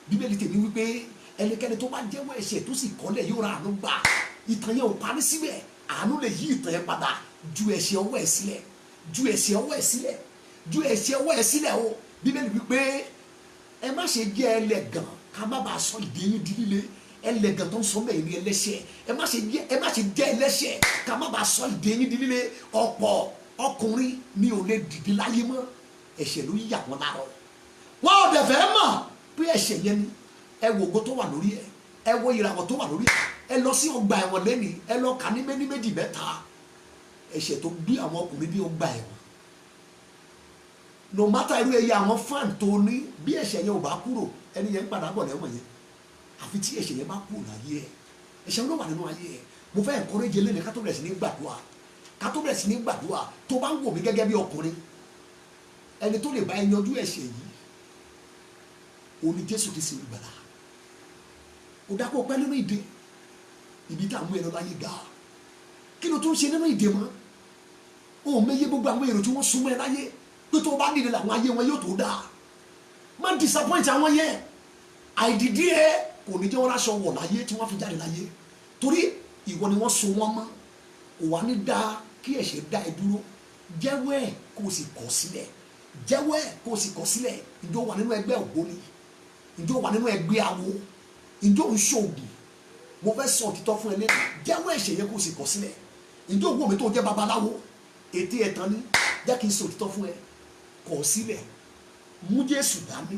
Bíbélì tèmi wípé ẹnikẹ́ni tó bá jẹ́wọ́ ẹ̀ṣẹ̀ tó sì kọ̀lẹ̀ yóò ra àánú gbà. Ìtàn yẹn ò parí síbẹ̀. Àánú lè yí ìtàn yẹn padà. Ju ẹ̀ṣẹ̀ ọwọ́ ẹ̀ sílẹ̀. Ju ẹ̀ṣẹ̀ ọwọ́ ẹ̀ sílẹ̀. Ju ẹ̀ṣẹ̀ ọwọ́ ẹ̀ sílẹ̀ o. Bíbélì wípé ẹ má ṣe jẹ́ ẹlẹ́gàn ká má bàa sọ ìdè yín di líle. Ẹlẹ́gàn tó ń sọ mẹ́rin ní ẹlẹ́ṣẹ̀. Ẹ má ṣe jẹ́ ẹlẹ́ṣẹ̀ ká má bàa sọ ìdè yín di líle. Ọ̀pọ̀ ọkùnrin ni ò lè dìde láyé mọ́. Ẹ̀ṣẹ̀ ló yà wọ́n láàrọ̀. Wọ́n ò dẹ̀ fẹ́ mọ̀ pé ẹ̀ṣẹ̀ yẹn ni. Ẹ wo ògo tó wà lórí ẹ̀. Ẹ wo ìràwọ̀ tó wà lórí ẹ̀. Ẹ lọ sí ọgbà ẹ̀wọ̀n lẹ́nìí. Ẹ lọ kà ní méjì mẹ́ta. Ẹ̀ṣẹ̀ tó gbé àwọn ọkùnrin bí ọgbà ẹ̀wọ̀n. No matter irú ẹyẹ àwọn fan tó ní, bí ẹ̀ṣẹ̀ yẹn ò bá kúrò, ẹni yẹn ń padà bọ̀ lẹ́wọ̀n yẹn. Àfi tí ẹ̀ṣẹ̀ yẹn bá kúrò láyé ẹ̀. Ẹ̀ṣẹ̀ ló wà nínú ayé ẹ̀. Mo fẹ́ encourage lẹ́nu ká tó bẹ̀rẹ̀ sí ní gbàdúrà. Ká tó bẹ̀rẹ̀ sí ní gbàdúrà. Tó bá ń wò mí gẹ́gẹ́ bí ọkùnrin, ẹni tó lè bá ẹ yanjú ẹ̀ṣẹ̀ yìí, ó ní Jésù Kristi olùgbàlà. Ó dákọ̀ pẹ́ nínú ìdè. Ibi tá à ń mú ẹ̀rọ láyé ga. Kí ló tún ṣe nínú ìdè mọ́? Ó mẹ́yẹ gbogbo àwọn èrò tí wọ́n súnmọ́ ẹ láyé. Pé tó bá dìde làwọn ayé wọn yóò tó dáa. Má disappoint àwọn yẹn. Àìdìdí ẹ kò ní jẹ́ wọn aṣọ wọ̀ láyé tí wọ́n fi jáde láyé. Torí ìwọ ni wọ́n so wọ́n mọ́. Kò wá ní dáa kí ẹ̀ṣẹ̀ dá ẹ dúró. Jẹ́wọ́ ẹ̀ kó o sì kọ̀ sílẹ̀. Jẹ́wọ́ ẹ̀ kó o sì kọ̀ sílẹ̀. Ǹjọ́ wà nínú ẹgbẹ́ ògbóni? Ǹjọ́ wà nínú ẹgbẹ́ awo? Ǹjọ́ ń ṣoògùn? Mo fẹ́ sọ òtítọ́ fún ẹ lẹ́nu. Jẹ́wọ́ ẹ̀ṣẹ̀ yẹn kó o sì kọ̀ sílẹ̀. Ǹjọ́ ògbó mi tó jẹ́ babaláwo? Ètè ẹ̀tàn ni. Jẹ́ kí n sọ òtítọ́ fún ẹ. Kọ̀ sílẹ̀. Mú Jésù dání.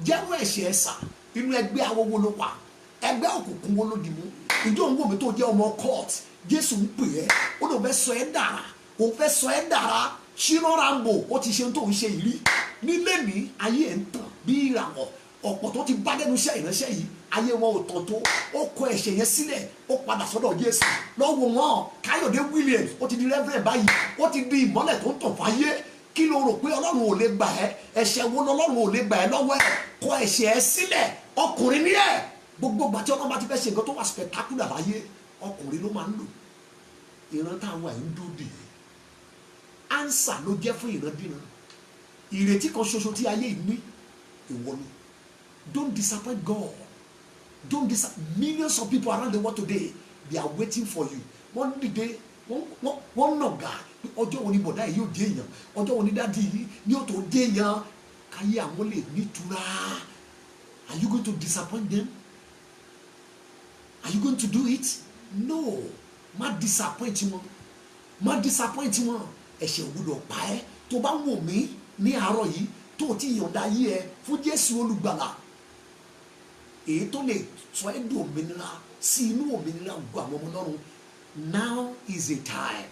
Jẹ́wọ́ ẹ̀ṣẹ̀ ẹ sà. Inú ẹgbẹ́ awo wo ló wà? Ẹgbẹ́ òkùnkùn wo ló dì mú? Ǹjọ́ ògbó mi tó jẹ́ ọmọ court? Jésù ń pè ẹ́. Ó lóun fẹ́ sọ ẹ́ dára. Òun fẹ́ sọ ẹ́ dára. Ṣínà Rambo ó ti ṣe tó ń ṣe yìí rí. Nílé ní ayé ẹ̀ ń tàn bí ìràwọ̀. Ọ̀pọ̀ tó ti bá dẹ́nu iṣẹ́ ìránṣẹ́ yìí, ayé wọn ò tàn tó. Ó kọ ẹ̀ṣẹ̀ yẹn sílẹ̀, ó padà sọ́dọ̀ Jésù. Lọ́wọ́ wọn, Káyọ̀dé Williams, ó ti di Reverend báyìí, ó ti di ìmọ́lẹ̀ tó ń tàn fáyé. Kí ló rò pé Ọlọ́run ò lè gbà ẹ́? Ẹ̀ṣẹ̀ wo lọ́lọ́run ò lè gbà ẹ́ lọ́wọ́ ẹ̀? Kọ ẹ̀ṣẹ̀ ẹ sílẹ̀, ọkùnrin ní ẹ̀. Gbogbo ìgbà tí Ọlọ́run bá ti fẹ́ ṣe nǹkan tó wà spectacular láyé, ọkùnrin ló máa ń lò. Ìran táwọn ẹ̀ ń dúdì. Answer ló jẹ́ fún ìrandíran. Ìrètí kan ṣoṣo tí ayé yìí ní, ìwọ ni. Don't disappoint God. Millions of people around the world today, they are waiting for you. Wọ́n dìde, wọ́n nàgà. Ọjọ́ wo ni bọ̀dá yìí yóò dé èèyàn? Ọjọ́ wo ni dáàdi yìí ni yóò tó dé èèyàn? Káyé àwọn lè nítura. Are you going to disappoint them? Are you going to do it? No. Má disappoint wọn. Má disappoint wọn. Ẹ̀ṣẹ̀ ògbúdọ̀ pa ẹ́. Tó bá wò mí ní àárọ̀ yìí tó ti yọ̀ǹda yí ẹ fún Jésù olùgbàlà, èyí tó lè sọ ẹ́ di òmìnira sí inú òmìnira ògo àwọn ọmọ Ọlọ́run. Now is a time.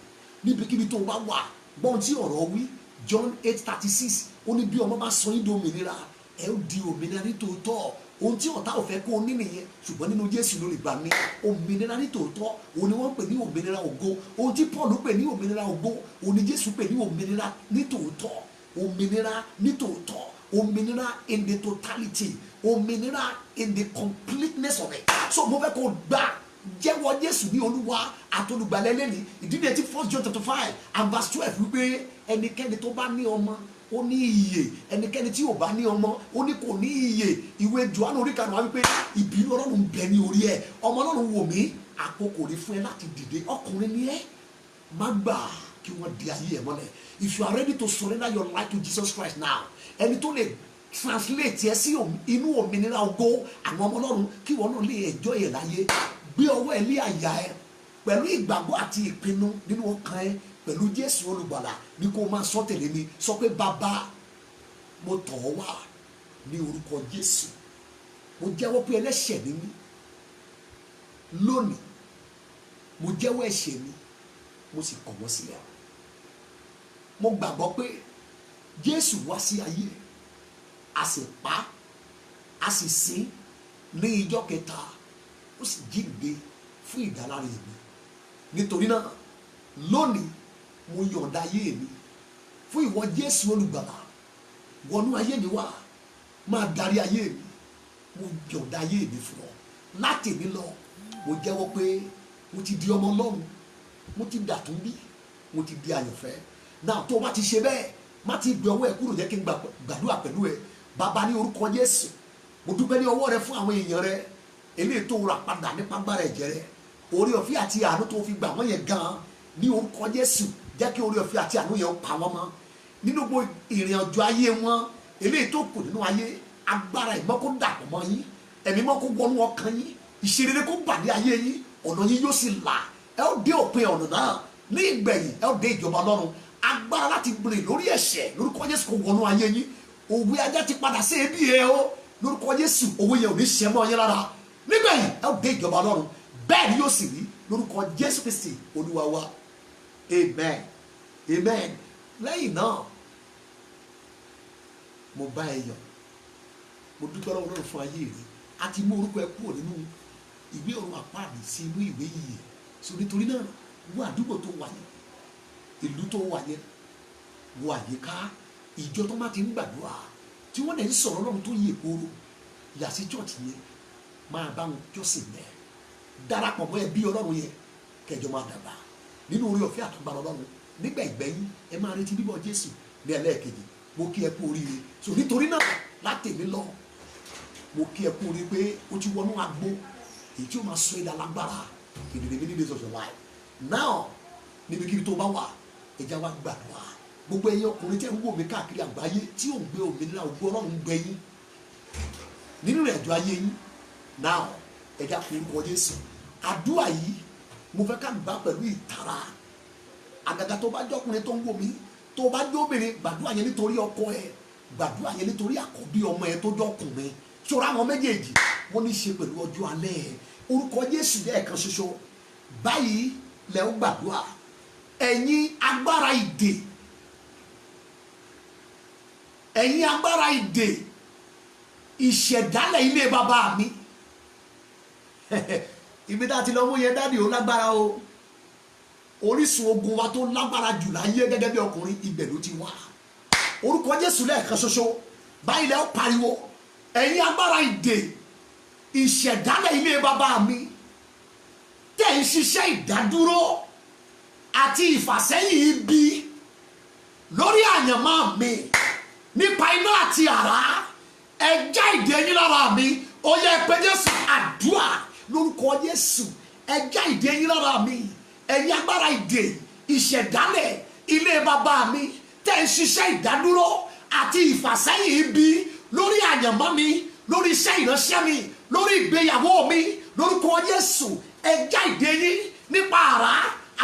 Níbikíbi tó bá wà, gbọ́n tí ọ̀rọ̀ wí John 8:36, ó ní bí ọmọ bá sọ yín di òmìnira, ẹ ó di òmìnira ní tòótọ́. Ohun tí ọ̀tá ò fẹ́ kó o ní nìyẹn, ṣùgbọ́n nínú Jésù ló lè gbà ní òmìnira ní tòótọ́. Òun ni wọ́n pè ní òmìnira ògo. Ohun tí Paul pè ní òmìnira ògo, òun ni Jésù pè ní òmìnira ní tòótọ́. Òmìnira ní tòótọ́. Òmìnira in the totality. Òmìnira in the completeness of it. So mo fẹ́ kó o gbà jẹ́wọ́ Jésù ní Olúwa àtolùgbàlà lẹ́ni. Ìdílé tí 1 John 5 and verse 12 wípé ẹnikẹ́ni tó bá ní ọmọ ó ní ìyè, ẹnikẹ́ni tí ò bá ní ọmọ ó ní kò ní ìyè. Ìwé Jòhánù orí karùn-ún wípé ìbínú Ọlọ́run bẹ ní orí ẹ̀. Ọmọ Ọlọ́run wò mí, àkókò rí fún ẹ láti dìde. Ọkùnrin ni ẹ́, má gbà kí wọ́n di ayé ẹ̀ mọ́lẹ̀. If you are ready to surrender your life to Jesus Christ now, ẹni tó lè translate ẹ sí inú òmìnira ògo àwọn ọmọ Ọlọ́run kí wọ́n náà lè enjoy ẹ̀ láyé, gbé ọwọ́ ẹ lé àyà ẹ pẹ̀lú ìgbàgbọ́ àti ìpinnu nínú ọkàn ẹ pẹ̀lú Jésù olùgbàlà ní kó máa sọ tẹ̀lé mi. Sọ pé bàbá, mo tọ̀ ọ́ wá ní orúkọ Jésù. Mo jẹ́wọ́ pé ẹlẹ́ṣẹ̀ ni mí. Lónìí mo jẹ́wọ́ ẹ̀ṣẹ̀ mi, mo sì kọ̀ wọ́n sílẹ̀. Mo gbàgbọ́ pé Jésù wá sí ayé, a sì pa, a sì sìn ní ijọ́ kẹta, ó sì jíǹde fún ìdáláre mi. Nítorí náà lónìí mo yọ̀ǹda ayé mi fún ìwọ Jésù olùgbàlà. Wọnú ayé mi wá, máa darí ayé mi. Mo yọ̀ǹda ayé mi fún ọ. Láti mi lọ, mo jẹ́wọ́ pé mo ti di ọmọ Ọlọ́run, mo ti dàtúnbí, mo ti di àyànfẹ́. Náà tó o bá ti ṣe bẹ́ẹ̀, má ti gbé ọwọ́ ẹ kúrò, jẹ́ kí n gbàdúrà pẹ̀lú ẹ. Bàbá, ní orúkọ Jésù, mo dúpẹ́ ní ọwọ́ rẹ fún àwọn èèyàn rẹ eléyìí tó rà padà nípa agbára ẹ̀jẹ̀ rẹ. Oore ọ̀fẹ́ àti àánú tó fi gbà wọ́n yẹn gan-an, ní orúkọ Jésù, jẹ́ kí oore ọ̀fẹ́ àti àánú yẹn pa wọ́n mọ́ nínú gbogbo ìrìn àjò ayé wọn eléyìí tó kù nínú ayé. Agbára ìmọ́ kó dàpọ̀ mọ́ yín, ẹ̀mí mọ́ kó wọnú ọkàn yín, ìṣerere kó bàdé ayé yín, ọ̀nà yín yóò sì là. Ẹ ó dé òpin ọ̀nà náà, ní ìgbẹ̀yìn ẹ ó dé ìjọba Ọlọ́run. Agbára láti gbèrè lórí ẹ̀ṣẹ̀ lórúkọ Jésù kó wọnú ayé yín. Òwe ajá ti padà sí ebi ẹ o lórúkọ Jésù, òwe yẹn ò ní ṣẹ mọ́ yín lára. Nígbẹ̀yìn ẹ ó dé ìjọba Ọlọ́run. Bẹ́ẹ̀ ni yóò sì rí lórúkọ Jésù Kristi Olúwa wa. Amen, amen. Lẹ́yìn náà mo bá ẹ yọ̀, mo dúpẹ́ lọ́wọ́ Ọlọ́run fún ayé rẹ. A ti mú orúkọ ẹ kúrò nínú ìwé ọ̀run àpáàdì sí inú ìwé ìyè. So nítorí náà wo àdúgbò tó wà yẹn, ìlú tó wà yẹn, wo àyíká ìjọ tó máa ti ń gbàdúrà tí wọ́n dẹ̀ ń sọ̀rọ̀ Ọlọ́run tó yè kóró, yà sí church yẹn, máa bá wọn jọ́sìn mẹ́, darapọ̀ mọ́ ẹbí Ọlọ́run yẹn, kẹjọ máa dàgbà nínú oore ọ̀fẹ́ àtúgbàrà Ọlọ́run. Nígbà ìgbẹ̀yìn ẹ máa retí bíbọ̀ Jésù ní ẹlẹ́ẹ̀kejì. Mo kí ẹ kú oríire. So nítorí náà láti mi lọ, mo kí ẹ kú oríire pé o ti wọnú agbo èyí tí ó máa sọ ẹ̀dá lágbára in the remaining days of your life. Now níbikíbi tó bá wà, ẹja wa gbàdúrà. Gbogbo ẹ̀yin ọkùnrin tẹ́ ń wò mí káàkiri àgbáyé tí ò ń gbé òmìnira ògo Ọlọ́run ń gbẹ yín nínú ìrìnàjò ayé yín. Now ẹja kú orúkọ Jésù. Àdúrà yìí mo fẹ́ ká gbà pẹ̀lú ìtara. Àgàgà tó bá jọkùnrin tó ń wò mí, tó bá jóbìnrin, gbàdúrà yẹn nítorí ọkọ ẹ, gbàdúrà yẹn nítorí àkọ́bí ọmọ ẹ tó jọkùnrin. Ṣọ́ra àwọn méjèèjì wọ́n ní í ṣe pẹ̀lú ọjọ́ alẹ́ ẹ. Orúkọ Jésù jẹ́ ẹ̀kan ṣoṣo. Báyìí lẹ ó gbàdúrà. Ẹ̀yin agbára ìdè, ẹ̀yin agbára ìdè ìṣẹ̀dálẹ̀ ilé bàbá mi. Ibi tá a ti lọ mú yẹn dáàdì ó lágbára o. Orísun ogun wa tó lágbára jù láyé gẹ́gẹ́ bí ọkùnrin, ibẹ̀ ló ti wá. Orúkọ Jésù lẹ́ẹ̀kan ṣoṣo. Báyìí lẹ ó pariwo. Ẹ̀yin agbára ìdè ìṣẹ̀dálẹ̀ ilé bàbá mi tẹ̀ ń ṣiṣẹ́ ìdádúró àti ìfàsẹ́yìn ibi lórí àyànmọ́ mi nípa iná àti àrá, ẹ já ìdè yín lára mi. Ó yẹ pé Jésù, àdúrà lórúkọ Jésù, ẹ já ìdè yín lára mi. Ẹ̀yin agbára ìdè ìṣẹ̀dálẹ̀ ilé bàbá mi tẹ̀ ń ṣiṣẹ́ ìdádúró àti ìfàsẹ́yìn ibi lórí àyànmọ́ mi, lórí iṣẹ́ ìránṣẹ́ mi, lórí ìgbéyàwó mi, lórúkọ Jésù, ẹ já ìdè yín nípa àrá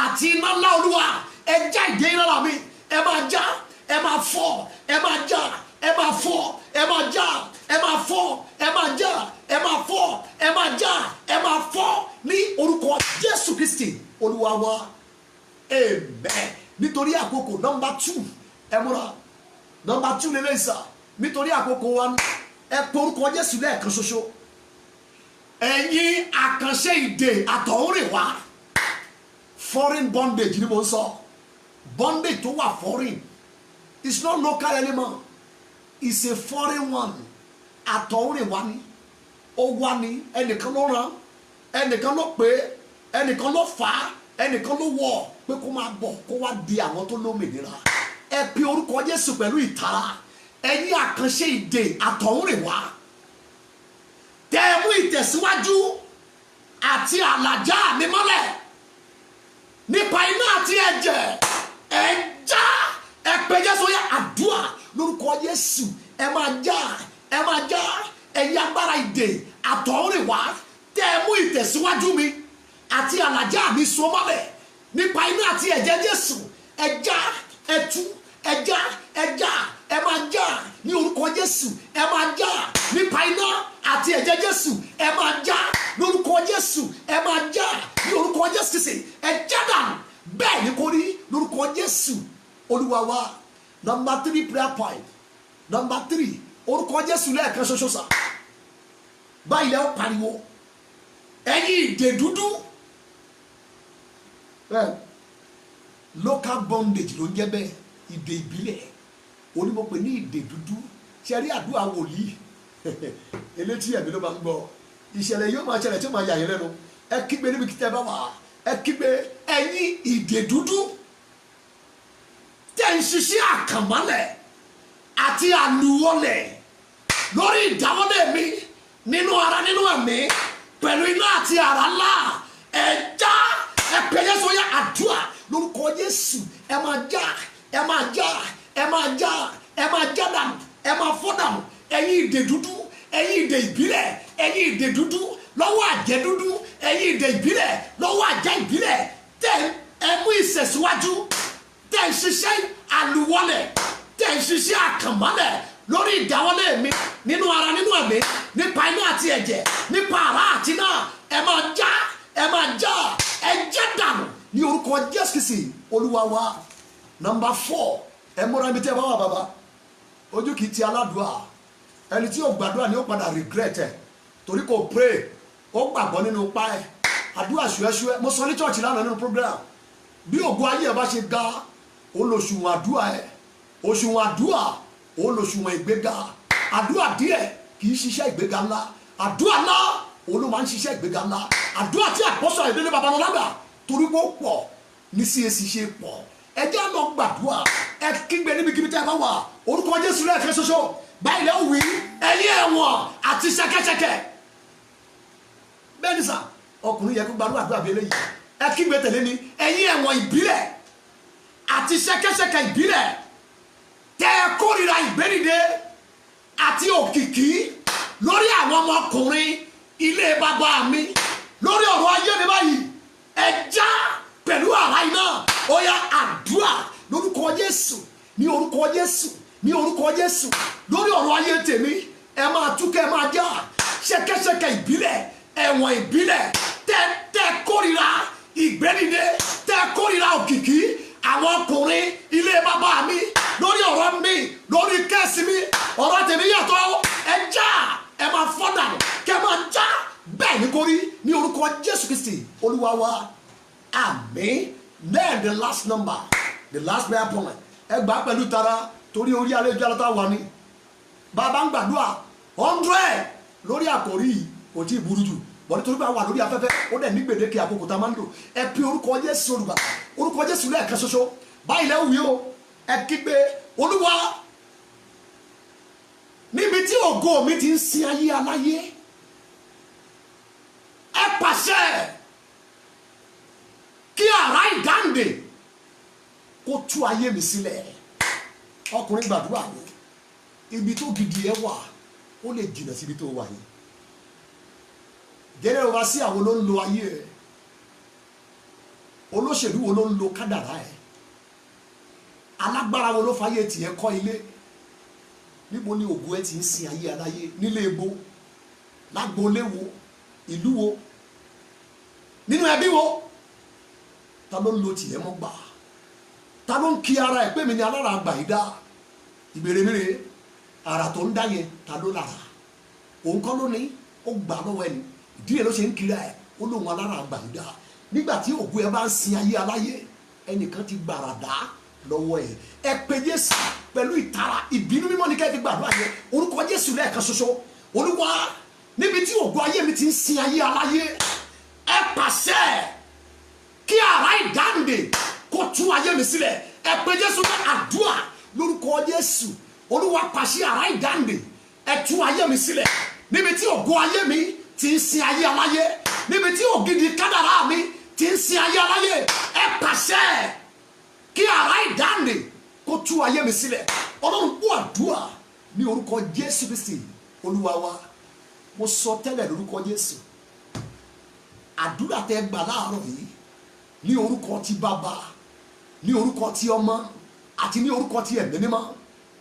àti iná ńlá Olúwa. Ẹ já ìdè yín lára mi. Ẹ máa já, ẹ máa fọ́, ẹ máa já, ẹ máa fọ́, ẹ máa já, ẹ máa fọ́, ẹ máa já, ẹ máa fọ́, ẹ máa já, ẹ máa fọ́ ní orúkọ Jésù Kristi Olúwa wa. Amen. Nítorí àkókò nọ́mbà 2 ẹ múra. Nọ́mbà 2 lélẹ́yìn sà. Nítorí àkókò wa ẹ pe orúkọ Jésù lẹ́ẹ̀kan ṣoṣo. Ẹ̀yin àkànṣe ìdè àtọ̀húnrìnwá, foreign bondage ni mo ń sọ. Bondage tó wà foreign, it's not local anymore, it's a foreign one. Àtọ̀húnrìnwá ni, ó wá ní, ẹnìkan ló rán, ẹnìkan ló pè, ẹnìkan ló fà á, ẹnìkan ló wọ̀ pé kó máa bọ̀ kó wá di àwọn tó lómìnira. Ẹ pe orúkọ Jésù pẹ̀lú ìtara. Ẹ̀yin àkànṣe ìdè àtọ̀húnrìnwá tẹ́ mú ìtẹ̀síwájú àti àlàjá mi mọ́lẹ̀ nípa iná àti ẹ̀jẹ̀ ẹ̀já ẹ̀pẹ̀ Jésù yá àdúrà lórúkọ Jésù ẹ máa já ẹ̀yin agbára ìdè àtọ̀húnrìnwá tẹ́ ẹ mú ìtẹ̀síwájú mi àti àlàjá mi so mọ́lẹ̀ nípa iná àti ẹ̀jẹ̀ Jésù ẹ̀já ẹ̀tú ẹ̀já ẹ máa já ní orúkọ Jésù ẹ máa já nípa iná àti ẹ̀jẹ̀ Jésù ẹ máa já lórúkọ Jésù ẹ máa já ní orúkọ Jésù kìsì ẹ já dànù bẹ́ẹ̀ ni kò rí lórúkọ Jésù Olúwa wa. Number 3 prayer point. Number 3 orúkọ Jésù lẹ́ẹ̀kan ṣoṣo sà báyìí lẹ́wọ́ pariwo ẹ̀yin ìdè dúdú local bondage ló ń jẹ́ bẹ́ẹ̀ ìdè ìbílẹ̀ onímọ̀pẹ̀ ní ìdè dúdú ṣe rí àdúrà wòlíì elétí ẹ̀mí ló máa ń gbọ́ ìṣẹ̀lẹ̀ yóò máa ṣẹlẹ̀ tí ó máa yà yín lẹ́nu ẹ kígbe níbi kí tẹ́ bá wà ẹ kígbe ẹ̀yin ìdè dúdú tẹ́ ń ṣiṣẹ́ àkànmọ́lẹ̀ àti àlùwọlẹ̀ lórí ìdáwọ́lé mi nínú ara nínú ẹ̀mí pẹ̀lú iná àti àrá ńlá ẹ̀já ẹ̀pẹ̀ Jésù yá àdúrà lórúkọ Jésù ẹ máa já dànù ẹ máa fọ́ dànù ẹ̀yin ìdè dúdú ẹ̀yin ìdè ìbílẹ̀ ẹ̀yin ìdè dúdú lọ́wọ́ àjẹ́ dúdú ẹ̀yin ìdè ìbílẹ̀ lọ́wọ́ àjẹ́ ìbílẹ̀ tẹ́ ẹ mú ìṣẹ̀síwájú tẹ́ ẹ ṣiṣẹ́ àlùwọlẹ̀ tẹ́ ẹ ṣiṣẹ́ àkànmọ́lẹ̀ lórí ìdáwọ́lé mi nínú ara nínú ẹ̀mí nípa iná àti ẹ̀jẹ̀ nípa àrá àti náà ẹ máa já ẹ jẹ́ dànù ní orúkọ Jésù Kristi Olúwa wa. Number 4 ẹ múra ibi tí ẹ bá wà bàbá ojú kìí ti aládùá ẹni tí yóò gbàdúrà ni ó padà regret ẹ torí kò pray ó gbàgbọ́ nínú pa ẹ àdúrà ṣùẹ́ṣùẹ́ mo sọ ní church lánàá nínú program bí ògùn ayé ẹ bá ṣe ga olóṣùwọ̀n àdúrà ẹ òṣùwọ̀n àdúrà olóṣùwọ̀n ìgbéga àdúrà díẹ̀ kì í ṣiṣẹ́ ìgbéga ńlá àdúrà ńlá olú máa ń ṣiṣẹ́ ìgbéga ńlá àdúrà tí àpọ́sọ̀ ìdílé babalọ́lágbà torí kó pọ̀ ní CAC ṣe pọ̀ ẹ jẹ́ lọ gbàdúrà ẹ kígbe níbikíbi tí a bá wà orúkọ Jésù lẹ́ẹ̀kan ṣoṣo báyìí lẹ́wọ̀ wí ẹ̀yin ẹ̀wọ̀n àti ṣẹ̀kẹ̀ṣẹ̀kẹ̀ bẹ́ẹ̀ ni sà ọkùnrin yẹ kó gbàdúrà àdúrà bí eléyìí ẹ kígbe tẹ̀lé ni ẹ̀yin ẹ̀wọ̀n ìbílẹ̀ àti ṣẹ̀kẹ̀ṣẹ̀kẹ̀ ìbílẹ̀ tẹ́ ẹ kórìíra ìgbédìde àti òkìkí lórí àwọn ọmọkùnrin ilé bàbá mi lórí ọ̀rọ̀ ayé mi báyìí ẹ já pẹ̀lú àrá iná ó yá àdúrà lórúkọ Jésù ní orúkọ Jésù ní orúkọ Jésù lórí ọ̀rọ̀ ayé tèmi ẹ máa túkẹ́ ẹ máa já ṣẹ̀kẹ̀ṣẹ̀kẹ̀ ìbílẹ̀ ẹ̀wọ̀n ìbílẹ̀ tẹ́ kórìíra ìgbédìde tẹ́ kórìíra òkìkí àwọn ọkùnrin ilé bàbá mi lórí ọ̀rọ̀ mi lórí kẹ́sì mi ọ̀rọ̀ tèmi yàtọ̀ ẹ já ẹ máa fọ́dà kẹ́ máa já bẹ́ẹ̀ ní kórí ní orúkọ Jésù Kristi Olúwa wa àmín. Then the last number the last prayer point ẹ gbà pẹ̀lú tara torí orí àlejò alátá wà ní bàbá ń gbàdúrà 100 lórí àkòrí kò tí ì burú jù bọ́n nítorí pé a wà lórí afẹ́fẹ́ ó dẹ̀ ní gbèdéke àkókò tá a máa ń lò ẹ pe orúkọ Jésù olùgbà orúkọ Jésù lẹ́ẹ̀kan ṣoṣo báyìí lẹ́wọ̀ wí o ẹ kígbe Olúwa níbi tí ògo mi ti ń sin ayé aláyé ẹ pàṣẹ kí àrá ìdáǹdè kó tú ayé mi sílẹ̀ ọkùnrin gbàdúrà ni ibi tó gidi ẹ wà ó lè jìnnà síbi tó wà yìí gẹ́gẹ́ wá sí àwọn ló ń lo ayé ẹ̀ olóṣèlú wo ló ń lo kádàrá ẹ̀ alágbára wo ló fàyè tiẹ̀ kọ́ ilé níbo ni ògo ẹ ti ń sin ayé aláyé nílé ebo lágboolé wo ìlú wo nínú ẹbí wo ta ló ń lo tiẹ̀ mọ́ gbà ta ló ń kí ara ẹ̀ pé mi ni alára àgbà yìí dá ìbéèrè mìíràn ara tó ń dá yẹn ta ló lára òun kọ́ ló ní ó gbà lọ́wọ́ ẹni ìdí ẹ̀ ló ṣe ń kiri ẹ̀ ó lóun alára àgbà yìí dá nígbà tí ògo ẹ bá ń sin ayé aláyé ẹnìkan ti gbàrà dá lọ́wọ́ ẹ̀ ẹ pé Jésù pẹ̀lú ìtara ìbínú mímọ́ ní kẹ́ẹ̀fì gbàdúrà yẹn orúkọ Jésù lẹ́ẹ̀kan ṣoṣo Olúwa níbi tí ògo ayé mi ti ń sin ayé aláyé ẹ pàṣẹ kí àrá ìdáǹdè kó tú ayé mi sílẹ̀ ẹ pé Jésù ní àdúrà lórúkọ Jésù Olúwa pàṣẹ àrá ìdáǹdè ẹ tú ayé mi sílẹ̀ níbi tí ògo ayé mi ti ń sin ayé aláyé níbi tí ògidì kádàrá mi ti ń sin ayé aláyé ẹ pàṣẹ kí ara ìdáǹdè kó tú ayé mi sílẹ̀. Ọlọ́run gbọ́ àdúrà ní orúkọ Jésù Kristi Olúwa wa. Mo sọ tẹ́lẹ̀ lórúkọ Jésù, àdúrà tẹ́ gbà láàárọ̀ yìí ní orúkọ ti Bàbá, ní orúkọ ti Ọmọ àti ní orúkọ ti Ẹ̀mí Mímọ́,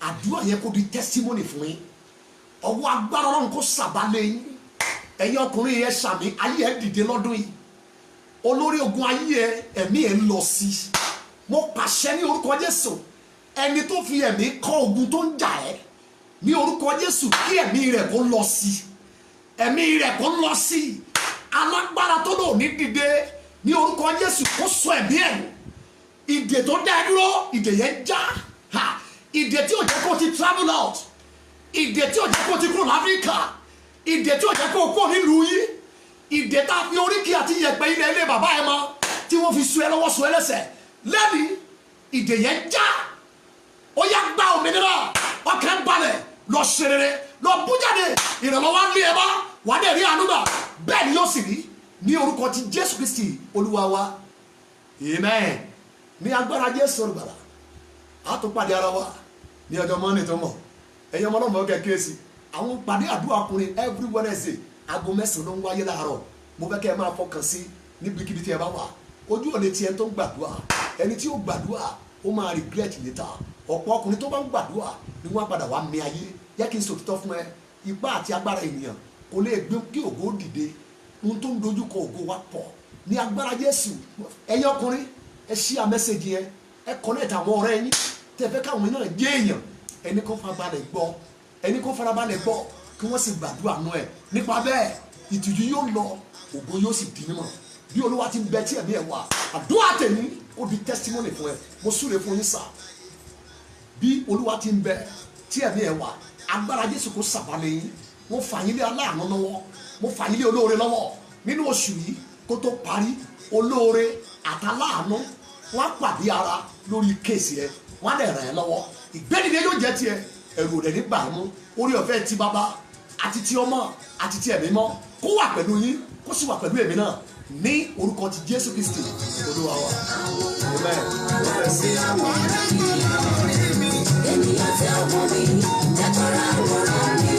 àdúrà yẹn kó di testimony fún yín. Ọwọ́ agbára Ọlọ́run kó sàbálẹ̀ yín. Ẹ̀yin ọkùnrin yẹn sàmì, ayé ẹ̀ dìde lọ́dún yìí. Olórí ogun ayé ẹ̀mí ẹ̀ ń lọ sí. Mo pàṣẹ ní orúkọ Jésù, ẹni tó fi ẹ̀mí kọ́ ogun tó ń jà ẹ́ ní orúkọ Jésù kí ẹ̀mí rẹ̀ kó lọ sí, ẹ̀mí rẹ̀ kó lọ sí. Alágbára tó lò ní dìde ní orúkọ Jésù kó sọ ẹ̀mí ẹ̀ nù. Ìdè tó dá ẹ dúró, ìdè yẹn já. Ìdè tí ò jẹ́ kó ti travel out, ìdè tí ò jẹ́ kó ti kúrò láfíríkà, ìdè tí ò jẹ́ kó kúrò nílùú yìí, ìdè tá a fi oríkì àti yẹ̀pẹ̀ ilẹ̀ ilé bàbá ẹ mọ́ tí wọ́n fi so ẹ lọ́wọ́ so ẹ lẹ́sẹ̀ lẹ́ni ìdè yẹn já. Ó yá gba òmìnira, ọkàn balẹ̀, lọ ṣe rere, lọ bú jáde, ìrànlọ́wọ́ ń lé ẹ bá wà á dẹ̀ rí àánú gbà. Bẹ́ẹ̀ ni yóò sì rí ní orúkọ ti Jésù Kristi Olúwa wa. Amen. Ní agbára Jésù Olùgbàlà, a tún pàdé ara wa ní ọjọ́ Monday tó mọ̀. Ẹ̀yin ọmọ ọlọ́mọ ọkẹ́ kíyèsí, àwọn pàdé àdúrà ọkùnrin every Wednesday aago 9 ló ń wáyé láàárọ̀. Mo fẹ́ kẹ́ ẹ máa fọkàn sí níbikíbi tí ẹ bá wà. Ojú ò lè ti ẹni tó ń gbàdúrà, ẹni tí ó gbàdúrà ó máa regret later. Ọ̀pọ̀ ọkùnrin tó bá ń gbàdúrà ni wọ́n á padà wá mi ayé. Yẹ kí n sòtítọ́ fún ẹ, ipá àti agbára ènìyàn kò lè gbé kí ògo dìde. Ohun tó ń dojú kọ ògo wa pọ̀ ní agbára Jésù. Ẹ̀yin ọkùnrin ẹ share message yẹn, ẹ connect àwọn ọ̀rẹ́ yín tẹ́ fẹ́ káwọn náà jẹ́ èèyàn. Ẹni kó farabalẹ̀ gbọ́, ẹni kó farabalẹ̀ gbọ́ kí wọ́n sì gbàdúrà nú ẹ̀. Nípa bẹ́ẹ̀ ìtìjú yóò lọ, ògo yóò sì di mímọ́. Bí Olúwa ti ń bẹ tí ẹ̀mí ẹ̀ wà, àdúrà tèmi ó di testimony fún ẹ. Mo súre fún yín sà. Bí Olúwa ti ń bẹ tí ẹ̀mí ẹ̀ wà, agbára Jésù kó sàbálẹ̀ yín. Mo fà yín lé aláàánú lọ́wọ́, mo fà yín lé olóore lọ́wọ́. Nínú oṣù yìí kó tó parí, olóore àtàláàánú wọ́n á pàdé ara lórí kéèsì ẹ, wọ́n á lè ràn ẹ́ lọ́wọ́. Ìgbẹ́dìde yóò jẹ́ tiẹ̀, ẹ̀rù rẹ̀ ní bàámu. Orí ọ̀fẹ́ ti Bàbá àti ti Ọmọ àti ti Ẹ̀mí Mọ́ kó wà pẹ̀lú yín, kó sì wà pẹ̀lú èmi náà ní orúkọ ti Jésù Kristi Olúwa wa. Ènìyàn tí ọmọ mi, jẹ́ kọ́ra àwòrán mi.